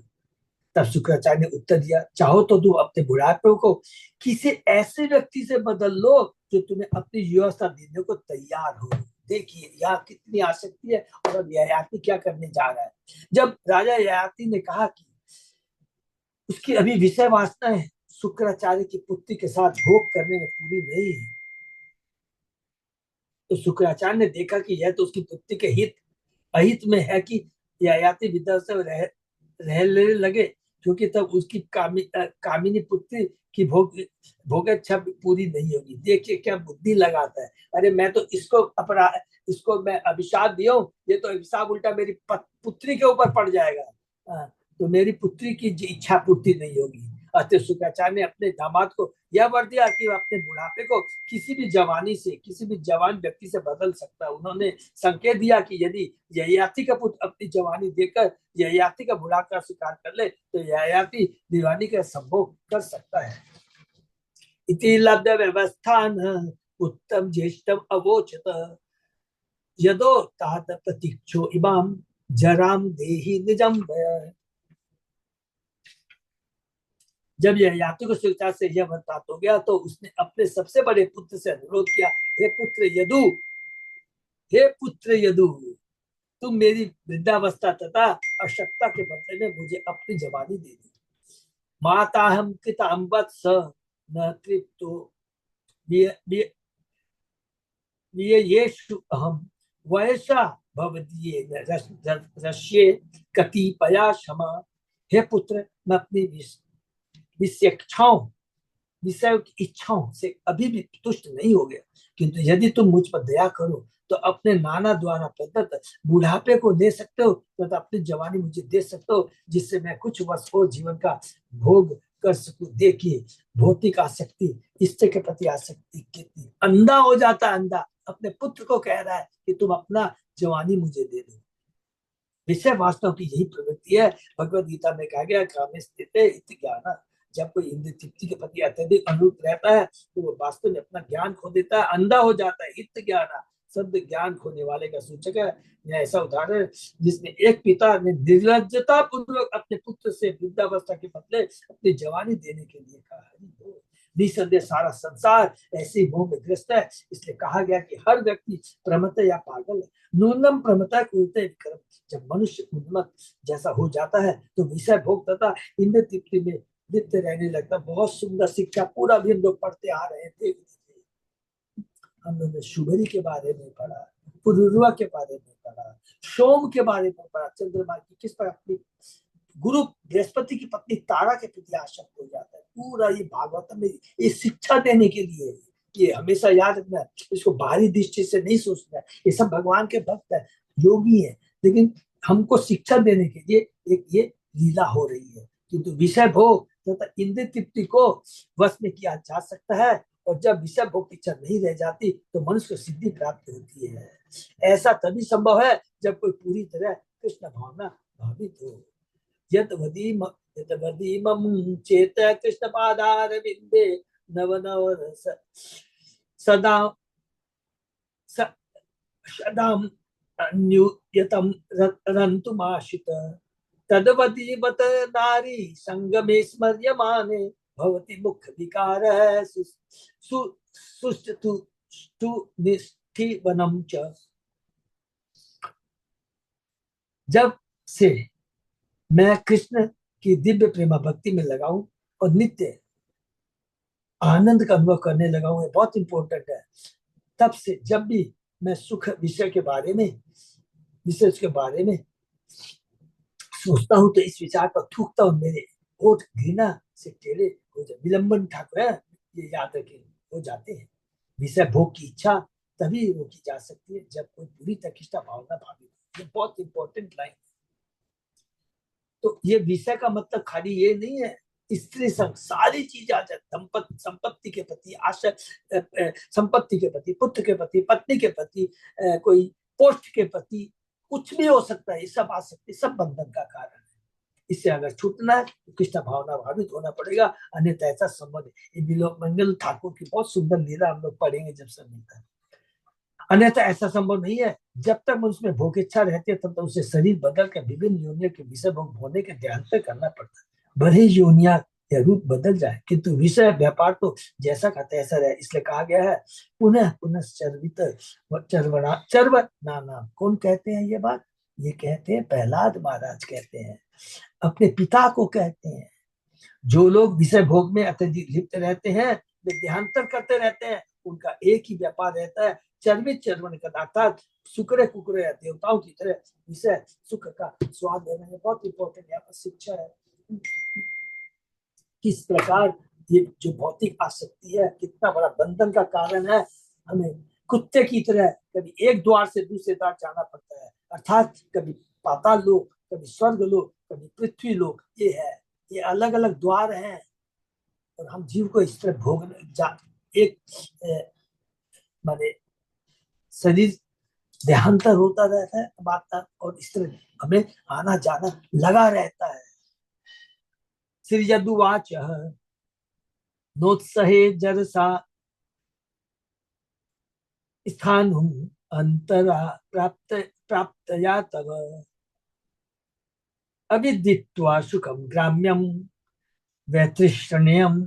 तब शुक्राचार्य ने उत्तर दिया, चाहो तो तुम अपने बुढ़ापे को किसी ऐसे व्यक्ति से बदल लो जो तुम्हें अपनी व्यवस्था देने को तैयार हो। देखिए यहाँ कितनी आसक्ति है और ययाति क्या करने जा रहा है। जब राजा ययाति ने कहा कि उसकी अभी विषय वासना है, शुक्राचार्य की पुत्री के साथ भोग करने में पूरी नहीं है, तो शुक्राचार्य ने देखा कि यह तो उसकी पुत्री के हित अहित में है कि ययाति विद्या से रहने लगे, क्योंकि तब उसकी कामिनी पुत्री की भोग इच्छा पूरी नहीं होगी। देखिए क्या बुद्धि लगाता है। अरे मैं तो इसको मैं अभिशाप दिया हूँ, ये तो अभिशाप उल्टा मेरी पुत्री के ऊपर पड़ जाएगा, तो मेरी पुत्री की इच्छा पूर्ति नहीं होगी। अतः शुक्राचार्य ने अपने दामाद को यह वर दिया कि वह अपने बुढ़ापे को किसी भी जवानी से, किसी भी जवान व्यक्ति से बदल सकता है। उन्होंने संकेत दिया कि यदि ययाति का पुत्र अपनी जवानी देकर ययाति का बुढ़ापा स्वीकार कर ले तो ययाति दीवानी का संभोग कर सकता है। इति लब्ध व्यवस्थान उत्तम ज्येष्ठम अवोचत यदो तात प्रतीक्षो इमाम जराम देहि निजम भय। जब यह यात्री को स्वीकार से यह प्राप्त हो गया तो उसने अपने सबसे बड़े पुत्र से अनुरोध किया, हे पुत्र यदु, तुम मेरी वृद्धावस्था तथा अशक्ता के बदले में मुझे अपनी जवानी दे दी। माता हम कृताम वत्स न तृप्तो येषु अहम वयसा भवदीये रश्ये कतिपया क्षमा। हे पुत्र, मैं अपनी विषय की इच्छाओं से अभी भी तुष्ट नहीं हो गया, किंतु यदि तुम मुझ पर दया करो तो अपने नाना द्वारा प्रदत्त बुढ़ापे को ले सकते हो तथा अपनी जवानी मुझे दे सकते हो, जिससे मैं कुछ वर्ष और जीवन का भोग कर सकूं। देखिए भौतिक आसक्ति, इष्ट के प्रति आसक्ति कितनी अंधा हो जाता है। अंधा अपने पुत्र को कह रहा है कि तुम अपना जवानी मुझे दे दो। विषय वास्तव की यही प्रवृत्ति है। भगवद गीता में कहा गया, कामे स्थित ज्ञान। जब कोई इंद्र तृप्ति के प्रति अत्यधिक अनुरूप रहता है तो वो वास्तव में अपना ज्ञान खो देता है, अंधा हो जाता है। हित ज्ञान शब्द ज्ञान खोने वाले का सूचक है। यह ऐसा उदाहरण जिसमें एक पिता ने निर्लज्जता पूर्वक अपने पुत्र से वृद्धावस्था के बदले अपनी जवानी देने के लिए कहा। निसंदेह सारा संसार ऐसे मोह में ग्रस्त है। इसलिए कहा गया कि हर व्यक्ति प्रमत्त या पागल है। न्यूनतम प्रमत्ता कुलते विक्रम। जब मनुष्य उन्मत्त जैसा हो जाता है तो विषय भोग तथा इंद्र तृप्ति में लिप्त रहने लगता। बहुत सुंदर शिक्षा पूरा भी हम लोग पढ़ते आ रहे थे। हम लोगों ने शुभरी के बारे में पढ़ा, पुरुरुआ के बारे में पढ़ा, सोम के बारे में पढ़ा, चंद्रमा की किस पर अपनी गुरु बृहस्पति की पत्नी तारा के प्रति आसक्त हो जाता है। पूरा ये भागवत में ये शिक्षा देने के लिए, ये हमेशा याद रखना, इसको बाहरी दृष्टि से नहीं सोचना। ये सब भगवान के भक्त है, योगी है, लेकिन हमको शिक्षा देने के लिए एक ये लीला हो रही है। किंतु विषय भोग तथा इंद्रिय तृप्ति को वश में किया जा सकता है, और जब विषय भोग की इच्छा नहीं रह जाती तो मनुष्य को सिद्धि प्राप्त होती है। ऐसा तभी संभव है जब कोई पूरी तरह कृष्ण भावना भावित हो। यदवदीमं चेत कृष्ण पादारविंदे नव नव सदा सदाम अन्युयतम रंतुमाशित तदवदीवत नारी संगमे स्मर्यमाने भवति मुख विकार सुष्ठु निष्ठिवनम च। जब से मैं कृष्ण की दिव्य प्रेमा भक्ति में लगाऊं और नित्य आनंद का अनुभव करने लगा हूं, बहुत इंपॉर्टेंट है। तब से जब भी मैं सुख विषय के बारे में सोचता हूँ तो इस विचार पर थूकता हूँ, मेरे होठ घृणा से टेढ़े हो जाते। विलंबन ठाकुर है, ये याद रखे, हो जाते हैं। विषय भोग की इच्छा तभी रोकी जा सकती है जब कोई पूरी तकिष्ठा भावना भावी। ये बहुत इंपॉर्टेंट लाइन। तो ये विषय का मतलब खाली ये नहीं है, स्त्री संग सारी चीज आ जाती, संपत्ति के प्रति आशा, संपत्ति के प्रति, पुत्र के प्रति, पत्नी के प्रति, कोई पोस्ट के प्रति, कुछ भी हो सकता है, ये सब आ सकती है, सब बंधन का कारण है। इससे अगर छूटना है तो कृष्ण भावना भावित होना पड़ेगा, अन्यथा ऐसा संबंध। ये मंगल ठाकुर की बहुत सुंदर लीला हम लोग पढ़ेंगे जब सब मिलता है। अन्यथा ऐसा संभव नहीं है। जब तक उसमें भोग इच्छा रहती है तब तक उसे शरीर बदल कर विभिन्न योनियों के विषय भोग होने के ध्यान से करना पड़ता है। भले ही योनिया या रूप बदल जाए किंतु विषय व्यापार तो जैसा का तैसा रहे। इसलिए कहा गया है पुनः पुनः चर्वित चर्व नाना। कौन कहते हैं ये बात? ये कहते हैं प्रहलाद महाराज कहते हैं, अपने पिता को कहते हैं। जो लोग विषय भोग में अत्यधिक लिप्त रहते हैं, वे देहांतर करते रहते हैं, उनका एक ही व्यापार रहता है, चर्वित चर्वण का, अर्थात सुकड़े कुकड़े देवताओं की तरह विषय सुख का स्वाद लेना है। बहुत इंपॉर्टेंट यहाँ पर शिक्षा है, किस प्रकार ये जो भौतिक आसक्ति है कितना बड़ा बंधन का कारण है। हमें कुत्ते की तरह कभी एक द्वार से दूसरे द्वार जाना पड़ता है, अर्थात कभी पाताल लोक, कभी स्वर्ग लोक, कभी पृथ्वी लोक। ये है, ये अलग अलग द्वार हैं और हम जीव को इस तरह भोग एक माने शरीर देहांतर होता रहता है बात, और इस तरह हमें आना जाना लगा रहता है। श्री यदुवाच नोत्सहे जरसा स्थान अंतरा प्राप्तया तव अविदित्वा सुखम ग्राम्यम वैतृष्ण्यम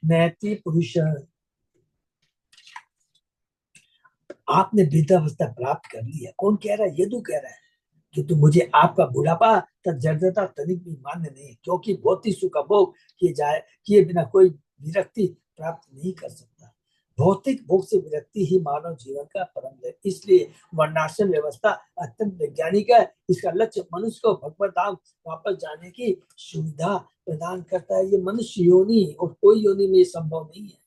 नैति पुरुष। आपने वृद्धावस्था प्राप्त कर ली है। कौन कह रहा है? यदु कह रहा है कि तो मुझे आपका बुढ़ापा तथा जर्जरता तनिक भी मान्य नहीं, क्योंकि भौतिक सुख का भोग किए बिना कोई विरक्ति प्राप्त नहीं कर सकता। भौतिक भोग से विरक्ति ही मानव जीवन का परम है। इसलिए वर्णाश्रम व्यवस्था अत्यंत वैज्ञानिक है। इसका लक्ष्य मनुष्य को भगवत धाम वापस जाने की सुविधा प्रदान करता है। ये मनुष्य योनि और कोई योनि में संभव नहीं है,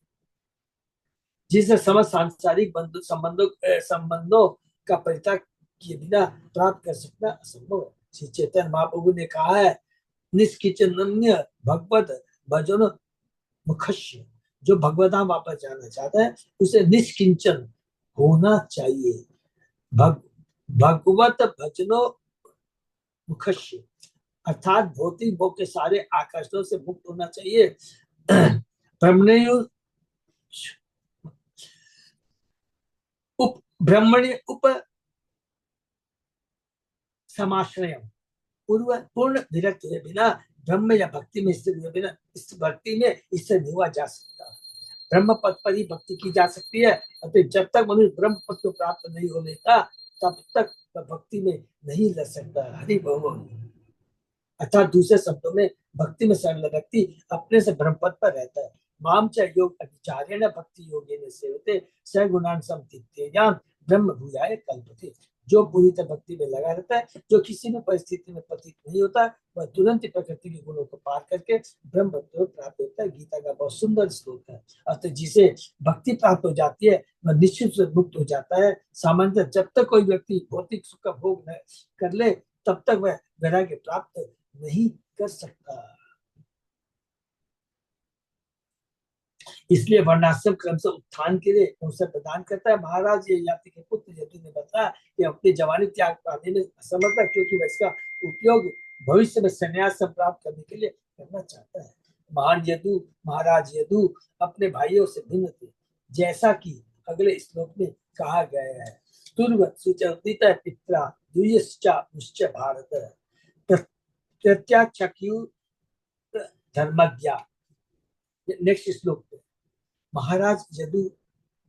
जिसे समस्त सांसारिक संबंधों का परित्याग किए बिना प्राप्त कर सकना असंभव है। श्री चैतन्य महाप्रभु ने कहा है, निष्किंचन्य भगवत भजन मुखस्य। जो भगवधाम वापस जाना चाहता है उसे निष्किंचन होना चाहिए। भगवत भजनो मुखस्य, अर्थात भौतिक भोग के सारे आकर्षणों से मुक्त होना चाहिए। ब्रह्मण्य उप समाश्रय, पूर्ण विरक्त हुए बिना ब्रह्म या भक्ति में स्थित हुए बिना इस भक्ति में इससे नहीं हुआ जा सकता। ब्रह्म पद पर ही भक्ति की जा सकती है। अतः जब तक मनुष्य ब्रह्म पद को प्राप्त नहीं हो लेता तब तक वह भक्ति में नहीं लग सकता। हरि भगवान। अर्थात दूसरे शब्दों में भक्ति में सरल व्यक्ति अपने से ब्रह्म पद पर रहता है। माम च योग अभिचारेण भक्ति योगेन सेवते सगुणान समतीत्येयान ब्रह्म भूयाय कल्पते। जो पूरी तरह भक्ति में लगा रहता है, जो किसी भी परिस्थिति में पतित नहीं होता, वह तुरंत ही प्रकृति के गुणों को पार करके ब्रह्म भक्ति को प्राप्त होता है। गीता का बहुत सुंदर श्लोक है। अतः जिसे भक्ति प्राप्त हो जाती है वह निश्चित से मुक्त हो जाता है। सामान्य जब तक कोई व्यक्ति भौतिक सुख का भोग न कर ले तब तक वह वैराग्य प्राप्त नहीं कर सकता। इसलिए वर्णाश्रम क्रम से उत्थान के लिए अवसर प्रदान करता है। महाराज ये याति के पुत्र यदु ने बताया कि अपनी जवानी त्याग पाने में असमर्थ है, क्योंकि वह इसका उपयोग भविष्य में संन्यास प्राप्त करने के लिए करना चाहता है। महान यदु महाराज यदु अपने भाइयों से भिन्न थे, जैसा कि अगले श्लोक में कहा गया है। तुर्वत सुचरित पित्रा दुयश्च भारत प्रत्याचक्यु धर्मज्ञा। नेक्स्ट श्लोक पे महाराज यदु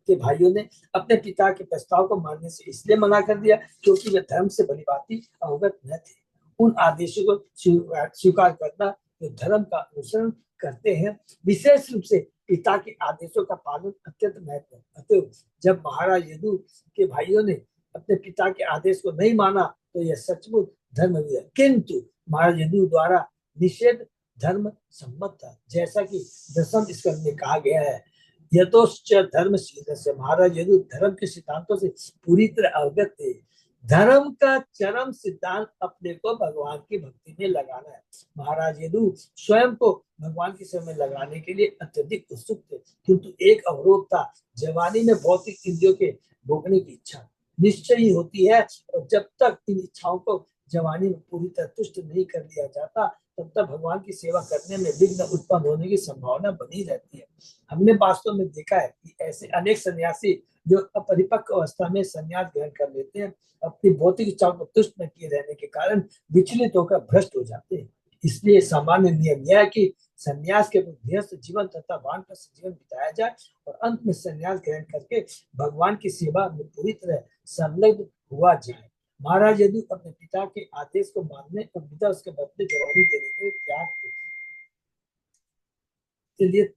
के भाइयों ने अपने पिता के प्रस्ताव को मानने से इसलिए मना कर दिया क्योंकि वे धर्म से भलीभांति अवगत न थे। उन आदेशों को स्वीकार करना जो धर्म का अनुसरण करते हैं, विशेष रूप से पिता के आदेशों का पालन अत्यंत महत्व है। अतः जब महाराज यदु के भाइयों ने अपने पिता के आदेश को नहीं माना तो यह सचमुच धर्म भी है, किंतु महाराज यदु द्वारा निषेध धर्म सम्मत था, जैसा कि 10वें स्कंद में कहा गया है। यतोश्च धर्म से महाराज यदु धर्म के सिद्धांतों से पूरी तरह अवगत थे। धर्म का चरम सिद्धांत अपने को भगवान की भक्ति में लगाना है। महाराज यदु स्वयं को भगवान की सेवा में लगाने के लिए अत्यधिक उत्सुक थे, किंतु एक अवरोध था। जवानी में भौतिक इंद्रियों के भोगने की इच्छा निश्चय ही होती है, और जब तक इन इच्छाओं को जवानी में पूरी तरह तुष्ट नहीं कर लिया जाता, तब तक भगवान की सेवा करने में विघ्न उत्पन्न होने की संभावना बनी रहती है। हमने वास्तव में देखा है कि ऐसे अनेक सन्यासी जो अपरिपक्व अवस्था में संन्यास ग्रहण कर लेते हैं, अपनी भौतिक इच्छाओं को तुष्ट न किए रहने के कारण विचलित होकर भ्रष्ट हो जाते हैं। इसलिए सामान्य नियम यह है कि संन्यास के गृहस्थ जीवन तथा वानप्रस्थ जीवन बिताया जाए और अंत में संन्यास ग्रहण करके भगवान की सेवा में पूरी तरह संलग्न हुआ जाए। महाराज यदु अपने पिता के आदेश को मानने और पिता उसके बदले जवानी देने के त्याग के लिए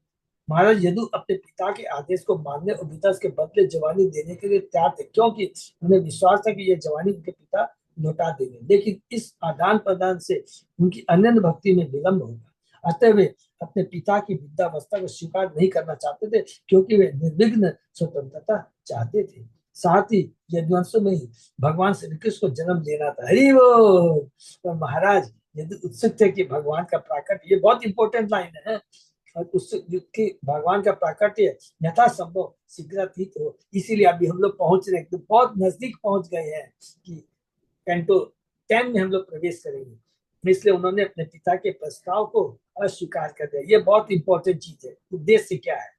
महाराज यदु अपने पिता के आदेश को मानने और पिता उसके बदले जवानी देने के लिए तैयार थे, क्योंकि उन्हें विश्वास था कि यह जवानी उनके पिता लौटा देंगे। लेकिन इस आदान प्रदान से उनकी अनन्य भक्ति में विलंब होगा। अतः वे अपने पिता की वृद्धावस्था को स्वीकार नहीं करना चाहते थे, क्योंकि वे निर्विघ्न स्वतंत्रता चाहते थे। साथ ही यदुवंशों में ही भगवान श्री कृष्ण को जन्म लेना था। हरि बोल। और महाराज यदि उत्सुक थे कि भगवान का प्राकट्य, ये बहुत इंपॉर्टेंट लाइन है, और उसके भगवान का प्राकट्य यथासंभव शीघ्रातीत हो। इसीलिए अभी हम लोग पहुंच रहे हैं, तो बहुत नजदीक पहुंच गए हैं कि कैंटो 10 में हम लोग प्रवेश करेंगे। इसलिए उन्होंने अपने पिता के प्रस्ताव को अस्वीकार कर दिया। ये बहुत इंपॉर्टेंट चीज है। उद्देश्य क्या है?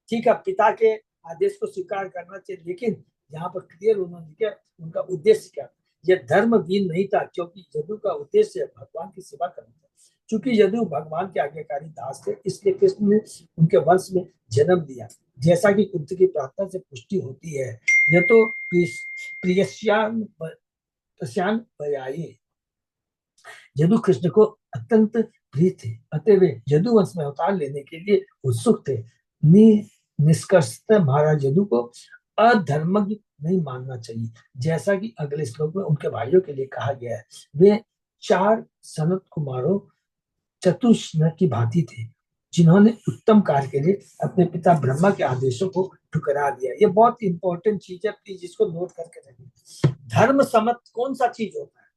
ठीक है, पिता के आदेश को स्वीकार करना चाहिए, लेकिन यहाँ पर क्लियर उन्होंने क्या, उनका उद्देश्य क्या? यह धर्महीन नहीं था, क्योंकि यदु का उद्देश्य भगवान की सेवा करना था। चूंकि यदु भगवान के आज्ञाकारी दास थे, इसलिए कृष्ण ने उनके वंश में जन्म दिया, जैसा कि कुंती की प्रार्थना से पुष्टि होती है। यह तो प्रियस्यान यदु कृष्ण को अत्यंत प्रिय थे, अतः वे यदु वंश में अवतार लेने के लिए उत्सुक थे। निष्कर्षतः महाराज यदु को अधर्मज्ञ नहीं मानना चाहिए, जैसा कि अगले श्लोक में उनके भाइयों के लिए कहा गया है। वे 4 सनत कुमारों चतुष्न की भांति थे, जिन्होंने उत्तम कार्य के लिए अपने पिता ब्रह्मा के आदेशों को ठुकरा दिया। ये बहुत इंपॉर्टेंट चीज है, प्लीज इसको नोट करके रखिए। धर्म सम्मत कौन सा चीज होता है?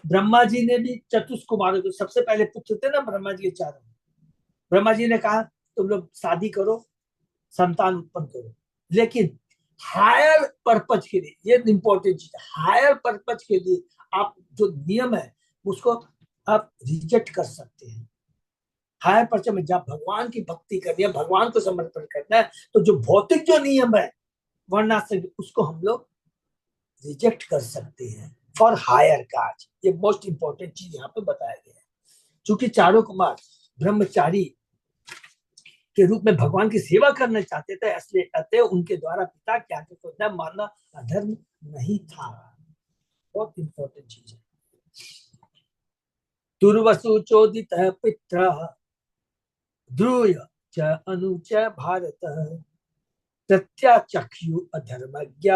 ब्रह्मा जी ने भी चतुष्क कुमारों को, सबसे पहले पुत्र थे ना ब्रह्मा जी के 4, ब्रह्मा जी ने कहा तुम लोग शादी करो, संतान उत्पन्न करो, लेकिन हायर पर्पज के लिए, ये इंपॉर्टेंट चीज है, हायर पर्पज के लिए आप जो नियम है उसको आप रिजेक्ट कर सकते हैं। हायर पर्पज में जब भगवान की भक्ति करनी है, भगवान को समर्पण करना है, तो जो भौतिक जो नियम है वर्णाश्रम, उसको हम लोग रिजेक्ट कर सकते हैं फॉर हायर काज। ये मोस्ट इंपॉर्टेंट चीज यहाँ पे बताया गया है। चूंकि चारों कुमार ब्रह्मचारी के रूप में भगवान की सेवा करना चाहते थे, इसलिए अतः उनके द्वारा पिता की आज्ञा को न मानना अधर्म नहीं था। बहुत इंपॉर्टेंट चीज है। दुर्वसु चोदित पित्र ध्रुय च अनुच भारत प्रत्याचक्षु अधर्मज्ञ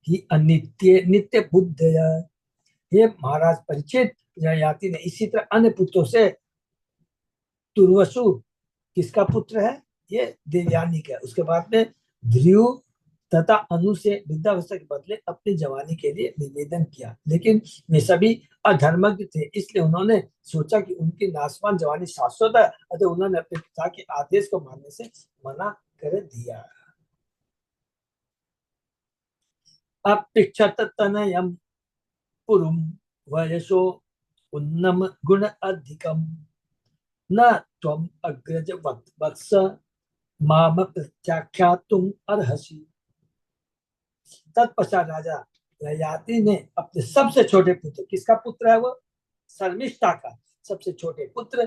ही अनित्य नित्य बुद्ध। ये महाराज परीक्षित ययाति ने इसी तरह अन्य पुत्रों से, दुर्वसु किसका पुत्र है? ये देवयानी का। उसके बाद में ध्रुव तथा अनु से वृद्धावस्था के बदले अपनी जवानी के लिए निवेदन किया, लेकिन वे सभी अधर्मज्ञ थे, इसलिए उन्होंने सोचा कि उनकी नाशवान जवानी शाश्वत है, अतः उन्होंने अपने पिता के आदेश को मानने से मना कर दिया। अपिक्षत तनयम पुरुम वयसो उन्नम गुण अधिकम न त्वम अग्रज वत्स माम प्रत्याख्यातुम अर्हसि। तत्पश्चात राजा ययाति ने अपने सबसे छोटे पुत्र, किसका पुत्र है वो? शर्मिष्ठा का सबसे छोटे पुत्र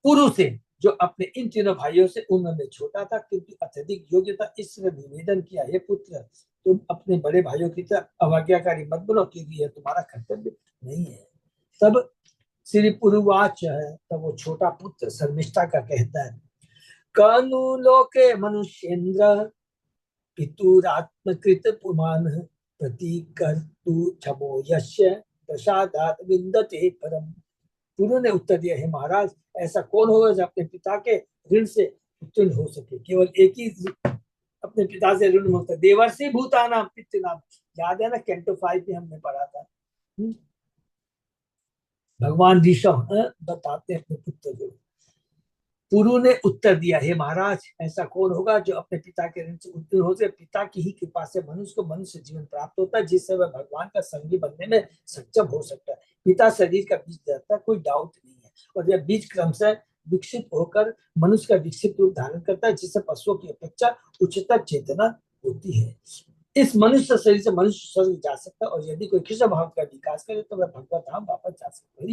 पुरु से, जो अपने इन तीनों भाइयों से उम्र में छोटा था किंतु अत्यधिक योग्य था, इसलिए निवेदन किया, हे पुत्र तुम अपने बड़े भाइयों की तरह अवज्ञाकारी मत बनो, क्योंकि यह तुम्हारा कर्तव्य नहीं है। तब श्री पुरुवाच है, तब वो छोटा पुत्र शर्मिष्ठा का कहता है, कनु लोके मनुष्येन्द्र पितुरात्मकृत पुमान प्रतिकर्तु क्षमो यस्य प्रसादात विन्दते परम। पुरु ने उत्तर दिया, हे महाराज, ऐसा कौन होगा जो अपने पिता के ऋण से उत्तीर्ण हो सके। केवल एक ही अपने पिता से ऋण होता है, देवर्षि भूतानाम पितृनाम। याद है ना, कैंटो 5 में हमने पढ़ा था। भगवान ऋषभ बताते हैं अपने पुत्र को। पुरु ने उत्तर दिया, हे महाराज, ऐसा कौन होगा जो अपने पिता के ऋण से उत्तीर्ण हो सके। पिता की ही कृपा से मनुष्य को मनुष्य जीवन प्राप्त होता है, जिससे वह भगवान का संगी बनने में सक्षम हो सकता है। पिता शरीर का बीज रहता है, कोई डाउट नहीं है, और यह बीज क्रमशः विकसित होकर मनुष्य का विकसित रूप धारण करता है, जिससे पशुओं की अपेक्षा उच्चतर चेतना होती है। इस मनुष्य शरीर से मनुष्य स्वर्ग जा सकता है, और यदि कोई कृष्ण भाव का विकास करे तो वह भगवत धाम वापस जा सकता है।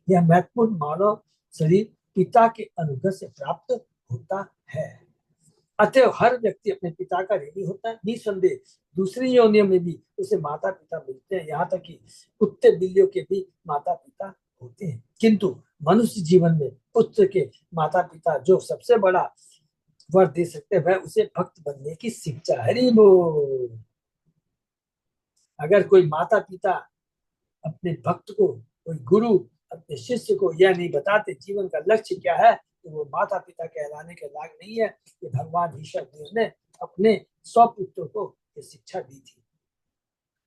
यह महत्वपूर्ण मानव शरीर पिता के अनुग्रह से प्राप्त होता है। अतः हर व्यक्ति अपने पिता का ऋणी होता है। निसंदेह दूसरी योनियों में भी उसे माता पिता मिलते हैं, यहाँ तक कि कुत्ते बिल्लियों के भी माता पिता होते हैं। किंतु मनुष्य जीवन में पुत्र के माता पिता जो सबसे बड़ा वर दे सकते हैं, वह उसे भक्त बनने की शिक्षा। हरि बोल। अगर कोई माता पिता अपने भक्त को, कोई गुरु अपने शिष्य को यह नहीं बताते जीवन का लक्ष्य क्या है, तो वो माता पिता कहलाने के लायक नहीं है। ये भगवान ईश्वर देव ने अपने 100 पुत्रों को ये शिक्षा दी थी।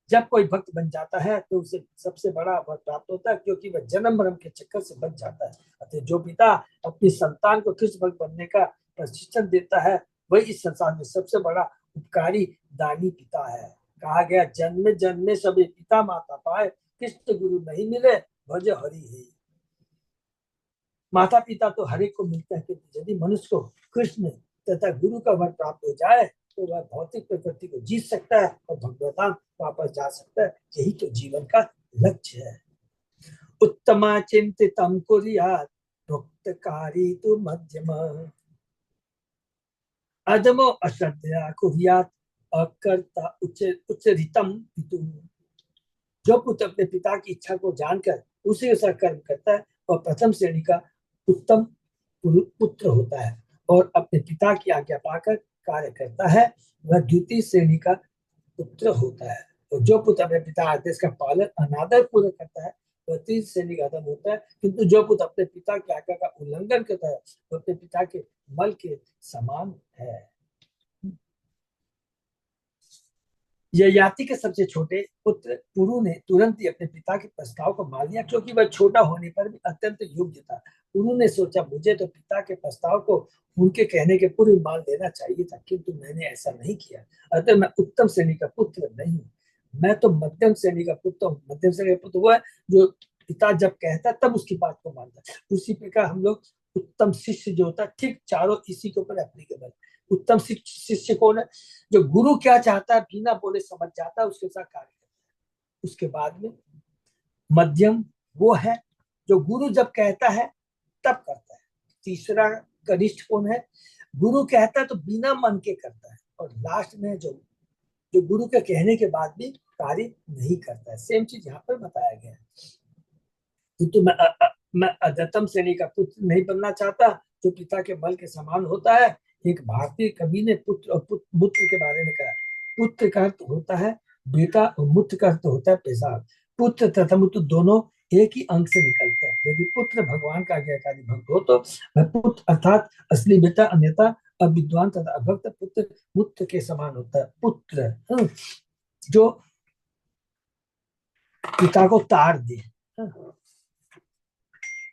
जब कोई भक्त बन जाता है तो उसे सबसे बड़ा वर प्राप्त होता है, क्योंकि वह जन्म मरण के चक्कर से बच जाता है। अतः जो पिता अपनी संतान को कृष्ण भक्त बनने का प्रशिक्षण देता है, वही इस संसार में सबसे बड़ा उपकारी दानी पिता है। कहा गया, जन्मे जन्मे सभी पिता माता पाए, कृष्ण गुरु नहीं मिले, भज हरि ही। माता पिता तो हर एक को मिलता है, कि यदि मनुष्य को कृष्ण तथा गुरु का वर प्राप्त हो जाए तो वह भौतिक प्रकृति को जीत सकता है और भगवतान वापस जा सकता है। यही तो जीवन का लक्ष्य है। उत्तमा चिंतितम कुर्यात् भुक्तकारी तु मध्यम अधमो अश्रद्धया कुर्यात् अकर्ता उच्चरितम पितु। जो पुत्र अपने पिता की इच्छा को जानकर उसी अनुसार कर्म करता है और प्रथम श्रेणी का उत्तम पुत्र होता है, और अपने पिता की आज्ञा पाकर कार्य करता है, वह द्वितीय श्रेणी का पुत्र होता है। और जो पुत्र अपने पिता आदेश का पालन अनादर पूर्वक करता है, वह तीसरी श्रेणी का आदम होता है। किंतु जो पुत्र अपने पिता की आज्ञा का उल्लंघन करता है, वह अपने पिता के मल के समान है। ययाति के सबसे छोटे पुत्र पुरु ने तुरंत ही अपने पिता के प्रस्ताव को मान लिया, क्योंकि वह छोटा होने पर भी अत्यंत योग्य था। पुरु ने सोचा, मुझे तो पिता के प्रस्ताव को उनके कहने के पूर्व मान लेना चाहिए था, किंतु मैंने ऐसा नहीं किया। अतः मैं उत्तम श्रेणी का पुत्र नहीं हूँ, मैं तो मध्यम श्रेणी का पुत्र हूँ। मध्यम श्रेणी का पुत्र हुआ जो पिता जब कहता तब उसकी बात को मानता। उसी प्रकार हम लोग उत्तम शिष्य जो होता है, ठीक चारों इसी के ऊपर एप्लीकेबल। उत्तम शिष्य कौन है? जो गुरु क्या चाहता है बिना बोले समझ जाता है, उसके साथ कार्य करता है। उसके बाद में मध्यम वो है जो गुरु जब कहता है तब करता है। तीसरा कनिष्ठ कौन है? गुरु कहता है तो बिना मन के करता है। और लास्ट में जो जो गुरु के कहने के बाद भी कार्य नहीं करता है। सेम चीज यहाँ पर बताया गया है। किंतु मैं अधतम श्रेणी का पुत्र नहीं बनना चाहता जो पिता के बल के समान होता है। एक भारतीय कवि ने पुत्र और पुत्र के बारे में कहा, पुत्र का अर्थ होता है बेटा और मूत्र का अर्थ होता है पेशाब। पुत्र तथा मूत्र दोनों एक ही अंग से निकलते हैं। यदि पुत्र भगवान का आज्ञाकारी भक्त हो तो वह पुत्र अर्थात असली बेटा, अन्यथा अविद्वान तथा अभक्त पुत्र मूत्र के समान होता है। पुत्र जो पिता को तार दे।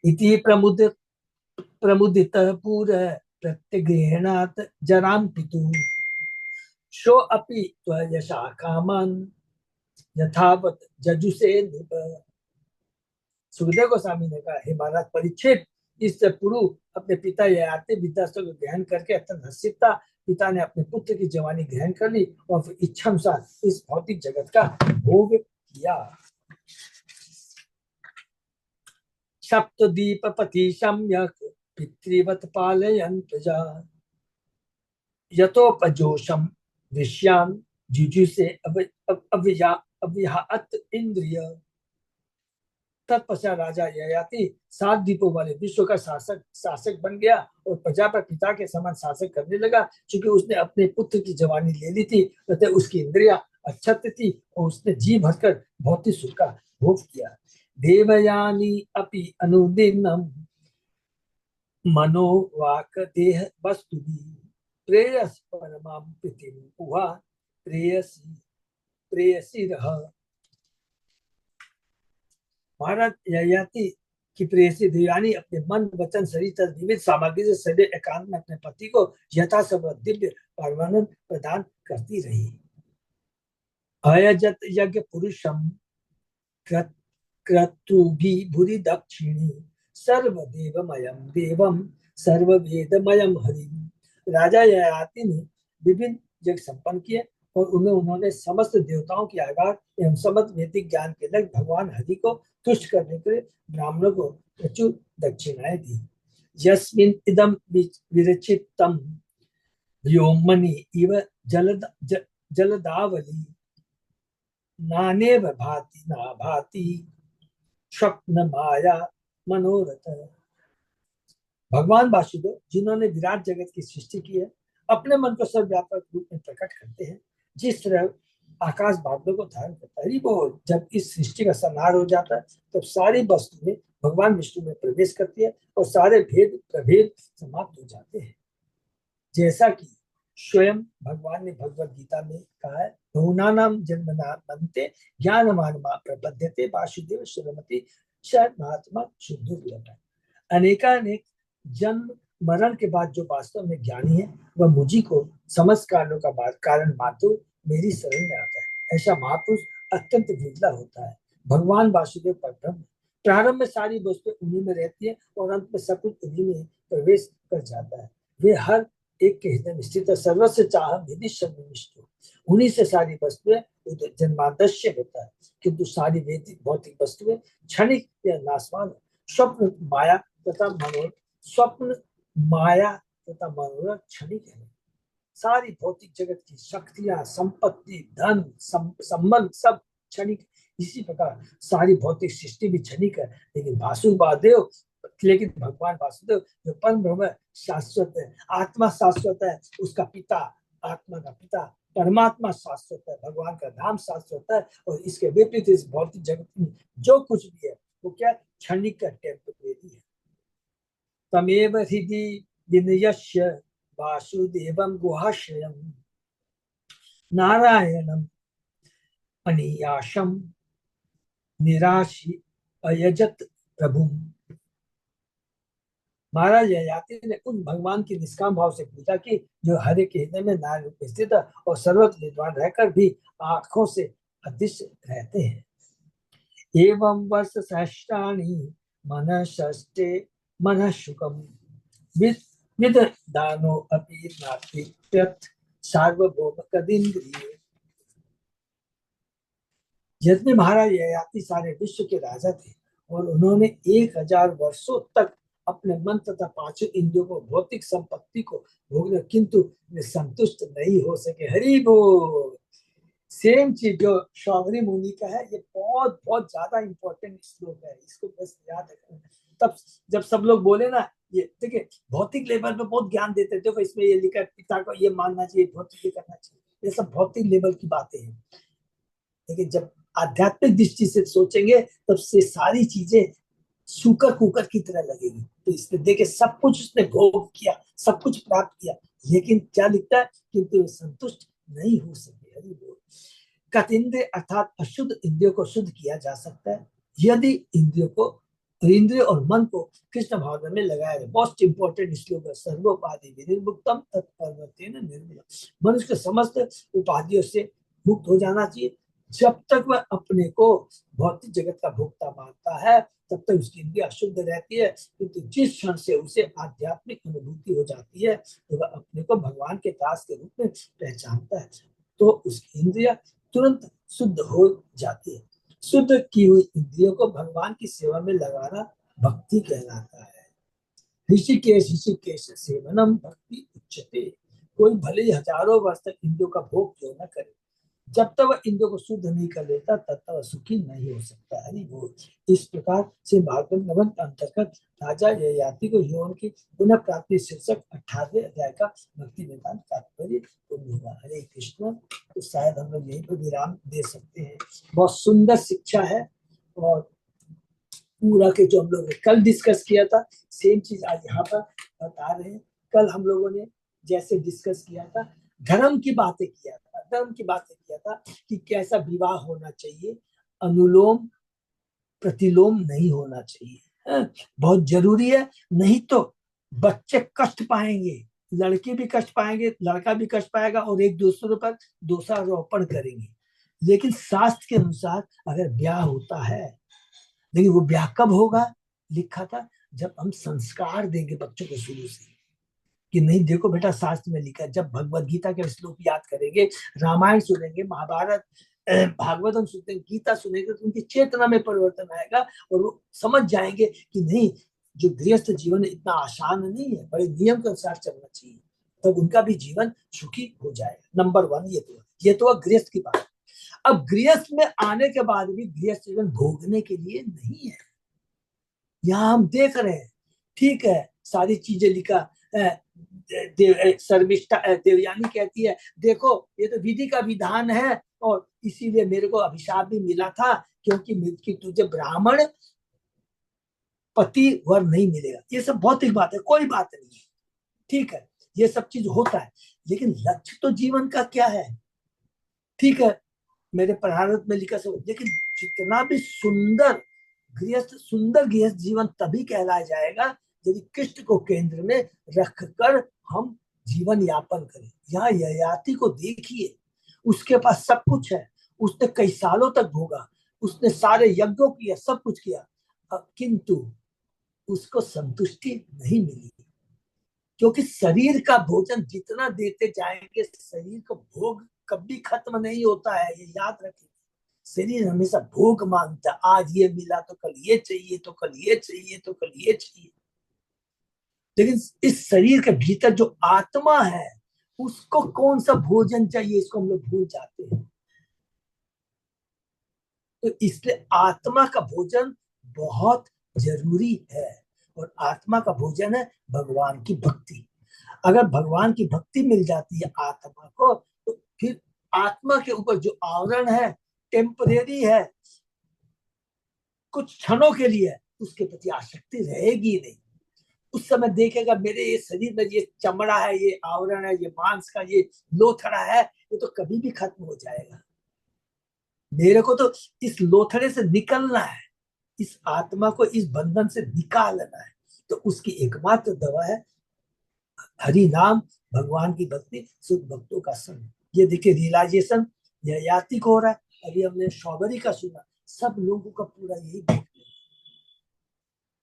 इति प्रमुदित पूर प्रत्यगृहणात् जराम पितु शो अपि त्वयशा कामन यथावत जजुसे नृप। सुखदेव गोस्वामी ने कहा, हे महाराज परीक्षित, इस पुरु अपने पिता ययाति विद्यास्त्र को ग्रहण करके अत्यंत हर्षित था। पिता ने अपने पुत्र की जवानी ग्रहण कर ली और फिर इच्छा अनुसार इस भौतिक जगत का भोग किया। सप्तदीपपति सम्यक पितृवत पालयन् प्रजा यतोपजोषम विश्याम जुजुसे अव्याहत इंद्रिय तत्पश्चात राजा ययाति 7 द्वीपों वाले विश्व का शासक बन गया और प्रजा पर पिता के समान शासक करने लगा। क्योंकि उसने अपने पुत्र की जवानी ले ली थी, अतः उसकी इंद्रियां अक्षत थी और उसने जी भरकर भौतिक सुख का भोग किया। देवयानी अपि अनुदिनम मनो वाक देह वस्तु प्रेयस परमां प्रीतिम उहा प्रेयसी प्रेयसी रह। महाराज ययाति की प्रेयसी देवयानी अपने मन वचन शरीर तथा विविध सामग्री से सदैव एकांत में अपने पति को यथासंभव दिव्य परमानंद प्रदान करती रही। अयजत यज्ञ पुरुषम क्रतुभि भूरि दक्षिणी सर्वदेवमयम देवम सर्ववेदमयम हरि। राजा ययाति ने विभिन्न यज्ञ संपन्न किए और उन्होंने समस्त देवताओं की आगाह एवं समस्त वैदिक ज्ञान के लग भगवान हरि को तुष्ट करने के लिए ब्राह्मणों को प्रचुर दक्षिणाएं दी। यस्मिन् इदं विरचितम् व्योमनि इव जलदावली नानेव भाति ना भाति स्वप्न माया मनोरथ। भगवान वासुदेव जिन्होंने विराट जगत की सृष्टि की है, अपने मन को सर्वव्यापक रूप में प्रकट करते हैं। जिस तरह आकाश बादलों को धारण करता है, वो जब इस सृष्टि का संहार हो जाता है तब सारी वस्तुएं भगवान विष्णु में प्रवेश करती है और सारे भेद प्रभेद समाप्त हो जाते हैं। जैसा कि स्वयं भगवान ने भगवद गीता में कहा है, बहुनानाम जन्मनामन्ते ज्ञानमानमा प्रबध्यते वासुदेव श्रीमती महात्मा शुद्ध। अनेकानेक जन्म मरण के बाद जो वास्तव में ज्ञानी है, वह मुझी को समस्त कारणों का कारण मानते मेरी शरण में आता है। ऐसा महापुरुष अत्यंत विरला होता है। भगवान वासुदेव परब्रह्म प्रारंभ में सारी वस्तुएं उन्हीं में रहती है और अंत में सब कुछ उन्हीं में प्रवेश कर जाता है। वे हर एक के हृदय में स्थित है। सर्वस्व चाह विधि सन्निष्ठ, उन्हीं से सारी वस्तुएं जन्मादश्य होता है। किंतु सारी वैदिक भौतिक वस्तुएं क्षणिक या नाशवान। स्वप्न माया तथा मनोरथ, स्वप्न माया तथा मनोरथ क्षणिक है। सारी भौतिक जगत की शक्तियां, संपत्ति, धन, संबंध सब क्षणिक। इसी प्रकार सारी भौतिक सृष्टि भी क्षणिक है। लेकिन भगवान वासुदेव जो परम ब्रह्म शाश्वत है, आत्मा शाश्वत है, उसका पिता, आत्मा का पिता परमात्मा शाश्वत है, भगवान का धाम शाश्वत है। और इसके विपरीत इस भौतिक जगत में जो कुछ भी है वो क्या क्षणिक का टेम्परेरी है। तमेव हृदि विनयस्य वासुदेवं गुहाश्रयं नारायणं अनियाशं निराशी अयजत प्रभु। महाराज ययाति ने उन भगवान की निष्काम भाव से पूजा की जो हर एक हृदय में नारायण रूप में स्थित है और सर्वत्र विद्वान रहकर भी आंखों से अदृश्य रहते हैं। एवं वर्ष सहस्राणि मन षष्टे मन शुकम विद दानो अपि नास्ति सार्वभौम कदिन्द्रिय। यद्यपि महाराज ययाति सारे विश्व के राजा थे और उन्होंने 1000 वर्षों तक अपने मन तथा पांचों इंद्रियों को भौतिक संपत्ति को भोगने, किंतु वे संतुष्ट नहीं हो सके। हरि बोल। सेम चीज जो शौनरी मुनि का है, ये बहुत बहुत ज्यादा इंपॉर्टेंट श्लोक है, इसको बस याद रखना। तब जब सब लोग बोले ना, ये देखिए भौतिक लेवल पे बहुत ज्ञान देते थे, देखो इसमें ये लिखा पिता को ये मानना चाहिए, भौतिक ये करना चाहिए, ये सब भौतिक लेवल की बातें हैं। लेकिन जब आध्यात्मिक दृष्टि से सोचेंगे तब से सारी चीजें सूकर कुकर की तरह लगेगी। तो इसमें देखे सब कुछ उसने भोग किया, सब कुछ प्राप्त किया, लेकिन क्या लिखता है, किंतु संतुष्ट नहीं हो सके। हरि बोल। कतिन्द्रिय अर्थात अशुद्ध इंद्रियों को शुद्ध किया जा सकता है यदि इंद्रिय और मन को कृष्ण भावना में लगाया जाए। मोस्ट इंपोर्टेंट श्लोक है, सर्वोपाधि विनिर्मुक्तम तत्परवर्तेन निर्मलम। मनुष्य के समस्त उपाधियों से मुक्त हो जाना चाहिए। जब तक वह अपने को भौतिक जगत का भोक्ता मानता है तब तक उसकी इंद्रिया अशुद्ध रहती है, किंतु जिस क्षण से उसे आध्यात्मिक अनुभूति हो जाती है तो वह अपने को भगवान के दास के रूप में पहचानता है, तो उसकी इंद्रिया तुरंत शुद्ध हो जाती है। शुद्ध की हुई इंद्रियों को भगवान की सेवा में लगाना भक्ति कहलाता है। ऋषिकेश सेवनम भक्ति उच्चते। कोई भले ही हजारों वर्ष तक इंद्रियों का भोग क्यों न करे, जब तक वह इंद्रियों को शुद्ध नहीं कर लेता तब तक वह सुखी नहीं हो सकता है। वो इस प्रकार से भागवत नवम अंतर्गत राजा ययाति को यौन की पुनः प्राप्ति शीर्षक 18वें अध्याय का भक्ति वेदांत तात्पर्य पूर्ण हुआ। हरे कृष्ण। तो शायद हम लोग यहीं पर विराम दे सकते हैं। बहुत सुंदर शिक्षा है और पूरा के जो हम लोग ने कल डिस्कस किया था सेम चीज आज यहाँ पर बता रहे हैं। कल हम लोगों ने जैसे डिस्कस किया था धर्म की बातें किया था, धर्म की बातें किया था कि कैसा विवाह होना चाहिए, अनुलोम प्रतिलोम नहीं होना चाहिए, बहुत जरूरी है। नहीं तो बच्चे कष्ट पाएंगे, लड़के भी कष्ट पाएंगे, लड़का भी कष्ट पाएगा और एक दूसरे पर दोषारोपण करेंगे। लेकिन शास्त्र के अनुसार अगर ब्याह होता है, लेकिन वो ब्याह कब होगा लिखा था जब हम संस्कार देंगे बच्चों को शुरू से कि नहीं देखो बेटा शास्त्र में लिखा है। जब भगवत गीता के श्लोक याद करेंगे, रामायण सुनेंगे, महाभारत भागवतम सुनते हैं, गीता सुनेंगे तो उनकी चेतना में परिवर्तन आएगा और वो समझ जाएंगे कि नहीं जो गृहस्थ जीवन इतना आसान नहीं है, बड़े नियम के अनुसार चलना चाहिए, तब उनका भी जीवन सुखी हो जाएगा। नंबर 1 ये तो गृहस्थ की बात। अब गृहस्थ में आने के बाद भी गृहस्थ जीवन भोगने के लिए नहीं है। यहाँ हम देख रहे हैं, ठीक है सारी चीजें लिखा शर्मिष्ठा देवयानी कहती है देखो ये तो विधि का विधान है और इसीलिए मेरे को अभिशाप भी मिला था क्योंकि तुझे ब्राह्मण पति वर नहीं मिलेगा। ये सब भौतिक बात है, कोई बात नहीं है, ठीक है ये सब चीज होता है, लेकिन लक्ष्य तो जीवन का क्या है। ठीक है मेरे प्रारब्ध में लिखा सब, लेकिन जितना भी सुंदर गृहस्थ जीवन तभी कहलाया जाएगा यदि कृष्ण को केंद्र में रखकर हम जीवन यापन करें। यहाँ ययाति को देखिए, उसके पास सब कुछ है, उसने कई सालों तक भोगा, उसने सारे यज्ञों किया, सब कुछ किया, किंतु उसको संतुष्टि नहीं मिली क्योंकि शरीर का भोजन जितना देते जाएंगे शरीर का भोग कभी खत्म नहीं होता है। ये याद रखिए, शरीर हमेशा भोग मांगता, आज ये मिला तो कल ये चाहिए, तो कल ये चाहिए, तो कल ये चाहिए। लेकिन इस शरीर के भीतर जो आत्मा है उसको कौन सा भोजन चाहिए इसको हम लोग भूल जाते हैं। तो इसलिए आत्मा का भोजन बहुत जरूरी है और आत्मा का भोजन है भगवान की भक्ति। अगर भगवान की भक्ति मिल जाती है आत्मा को तो फिर आत्मा के ऊपर जो आवरण है टेम्परेरी है, कुछ क्षणों के लिए, उसके प्रति आसक्ति रहेगी नहीं। उस समय देखेगा मेरे ये शरीर में ये चमड़ा है, ये आवरण है, ये मांस का ये लोथड़ा है, ये तो कभी भी खत्म हो जाएगा। मेरे को तो इस लोथड़े से निकलना है, इस आत्मा को इस बंधन से निकालना है। तो उसकी एकमात्र दवा है हरि नाम, भगवान की भक्ति, शुद्ध भक्तों का संग। ये देखिए रियलाइजेशन ययाति को हो रहा है। अभी हमने शौबरी का सुना, सब लोगों का पूरा यही देख,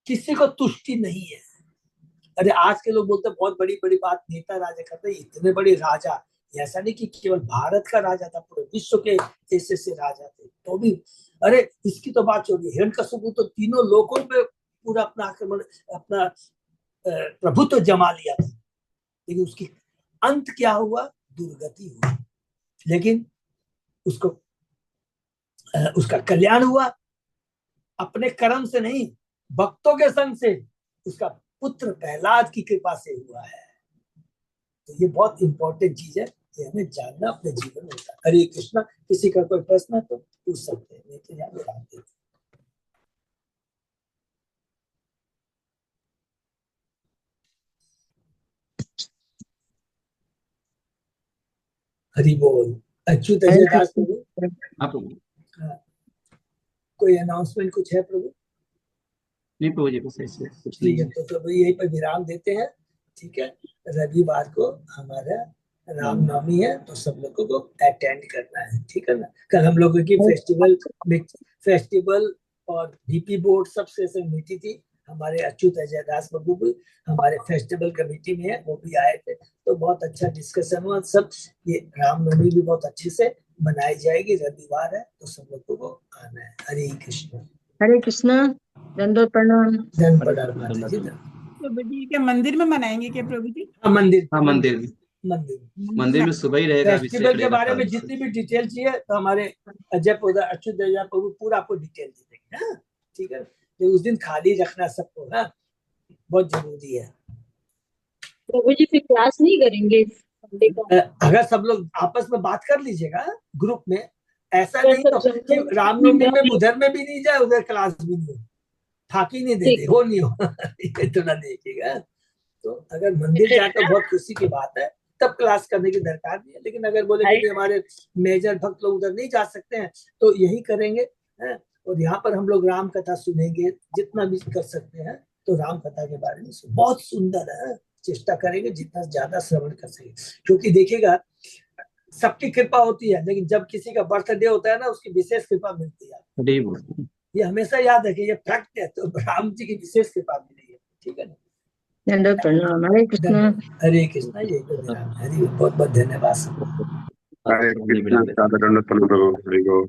किसी को तुष्टि नहीं है। अरे आज के लोग बोलते बहुत बड़ी बड़ी बात नेता राजा करते, इतने बड़े राजा, ऐसा नहीं कि केवल भारत का राजा था, पूरे विश्व के ऐसे राजा थे तो भी। अरे इसकी तो बात छोड़िए, हिरण्यकशिपु तो तीनों लोगों पे पूरा अपना आक्रमण, अपना प्रभुत्व जमा लिया था, लेकिन उसकी अंत क्या हुआ, दुर्गति हुई। लेकिन उसको उसका कल्याण हुआ अपने कर्म से नहीं, भक्तों के संग से, उसका पुत्र प्रहलाद की कृपा से हुआ है। तो ये बहुत इंपॉर्टेंट चीज है, ये हमें जानना अपने जीवन में होता है। हरे कृष्णा। किसी का कोई प्रश्न तो पूछ सकते हैं, नहीं तो यहाँ विराम देते। हरि बोल। अच्युत दास प्रभु, कोई अनाउंसमेंट कुछ है प्रभु? नहीं प्रभु जी, कुछ ऐसे कुछ नहीं है। तो यही पर विराम देते हैं। ठीक है, रविवार को हमारा रामनवमी है तो सब लोगों को अटेंड करना है, ठीक है ना। कल हम लोगों की फेस्टिवल और बीपी बोर्ड सब सेशन मीटिंग थी, हमारे अच्युत अजय दास बाबू भी हमारे फेस्टिवल कमेटी में है, वो भी आए थे, तो बहुत अच्छा डिस्कशन हुआ सब। ये रामनवमी भी बहुत अच्छे से मनाई जाएगी, रविवार है तो सब लोगों को आना है। हरे कृष्ण। हरे कृष्णा। दंडोत प्रणाम। धन प्रणाम माता जी। प्रभु जी क्या मंदिर में मनाएंगे क्या प्रभु जी? हाँ मंदिर, हाँ मंदिर में। मंदिर में सुबह ही रहेगा अभिषेक फेस्टिवल के रहेगा बारे में 4 बजे से। जितनी भी डिटेल चाहिए तो हमारे अजय प्रभु अच्युत दया प्रभु पूरा आपको डिटेल दे देंगे। हाँ, ठीक है। तो उस दिन खाली रखना सबको, हाँ, बहुत जरूरी है। प्रभु जी फिर क्लास नहीं करेंगे संडे का? अगर सब लोग आपस में बात कर लीजिएगा ग्रुप में, ऐसा क्या नहीं सब हो कि जंगल रामनवमी में उधर में भी नहीं जाए उधर क्लास भी नहीं हो, फाकी नहीं दे ठीक दे, है। वो नहीं हो। ये तो ना देखिएगा। तो अगर मंदिर जाकर बहुत खुशी की बात है तब क्लास करने की दरकार नहीं है, लेकिन अगर बोले कि हमारे मेजर भक्त लोग उधर नहीं जा सकते हैं तो यही करेंगे, है? और यहाँ पर हम लोग राम कथा सुनेंगे जितना भी कर सकते हैं। तो राम कथा के बारे में बहुत सुंदर है, चेष्टा करेंगे जितना ज्यादा श्रवण कर सके, क्योंकि देखिएगा सबकी कृपा होती है, लेकिन जब किसी का बर्थडे होता है ना उसकी विशेष कृपा मिलती है। हरी बोल। ये हमेशा याद रखिए, ये फैक्ट है। तो राम जी की विशेष कृपा मिली है, ठीक है ना। दंडोत प्रणाम। हरे कृष्णा। हरे कृष्णा। ये हरि बहुत बहुत धन्यवाद। हरे कृष्ण। सादर दंडवत प्रणाम प्रभु। हरि बोल।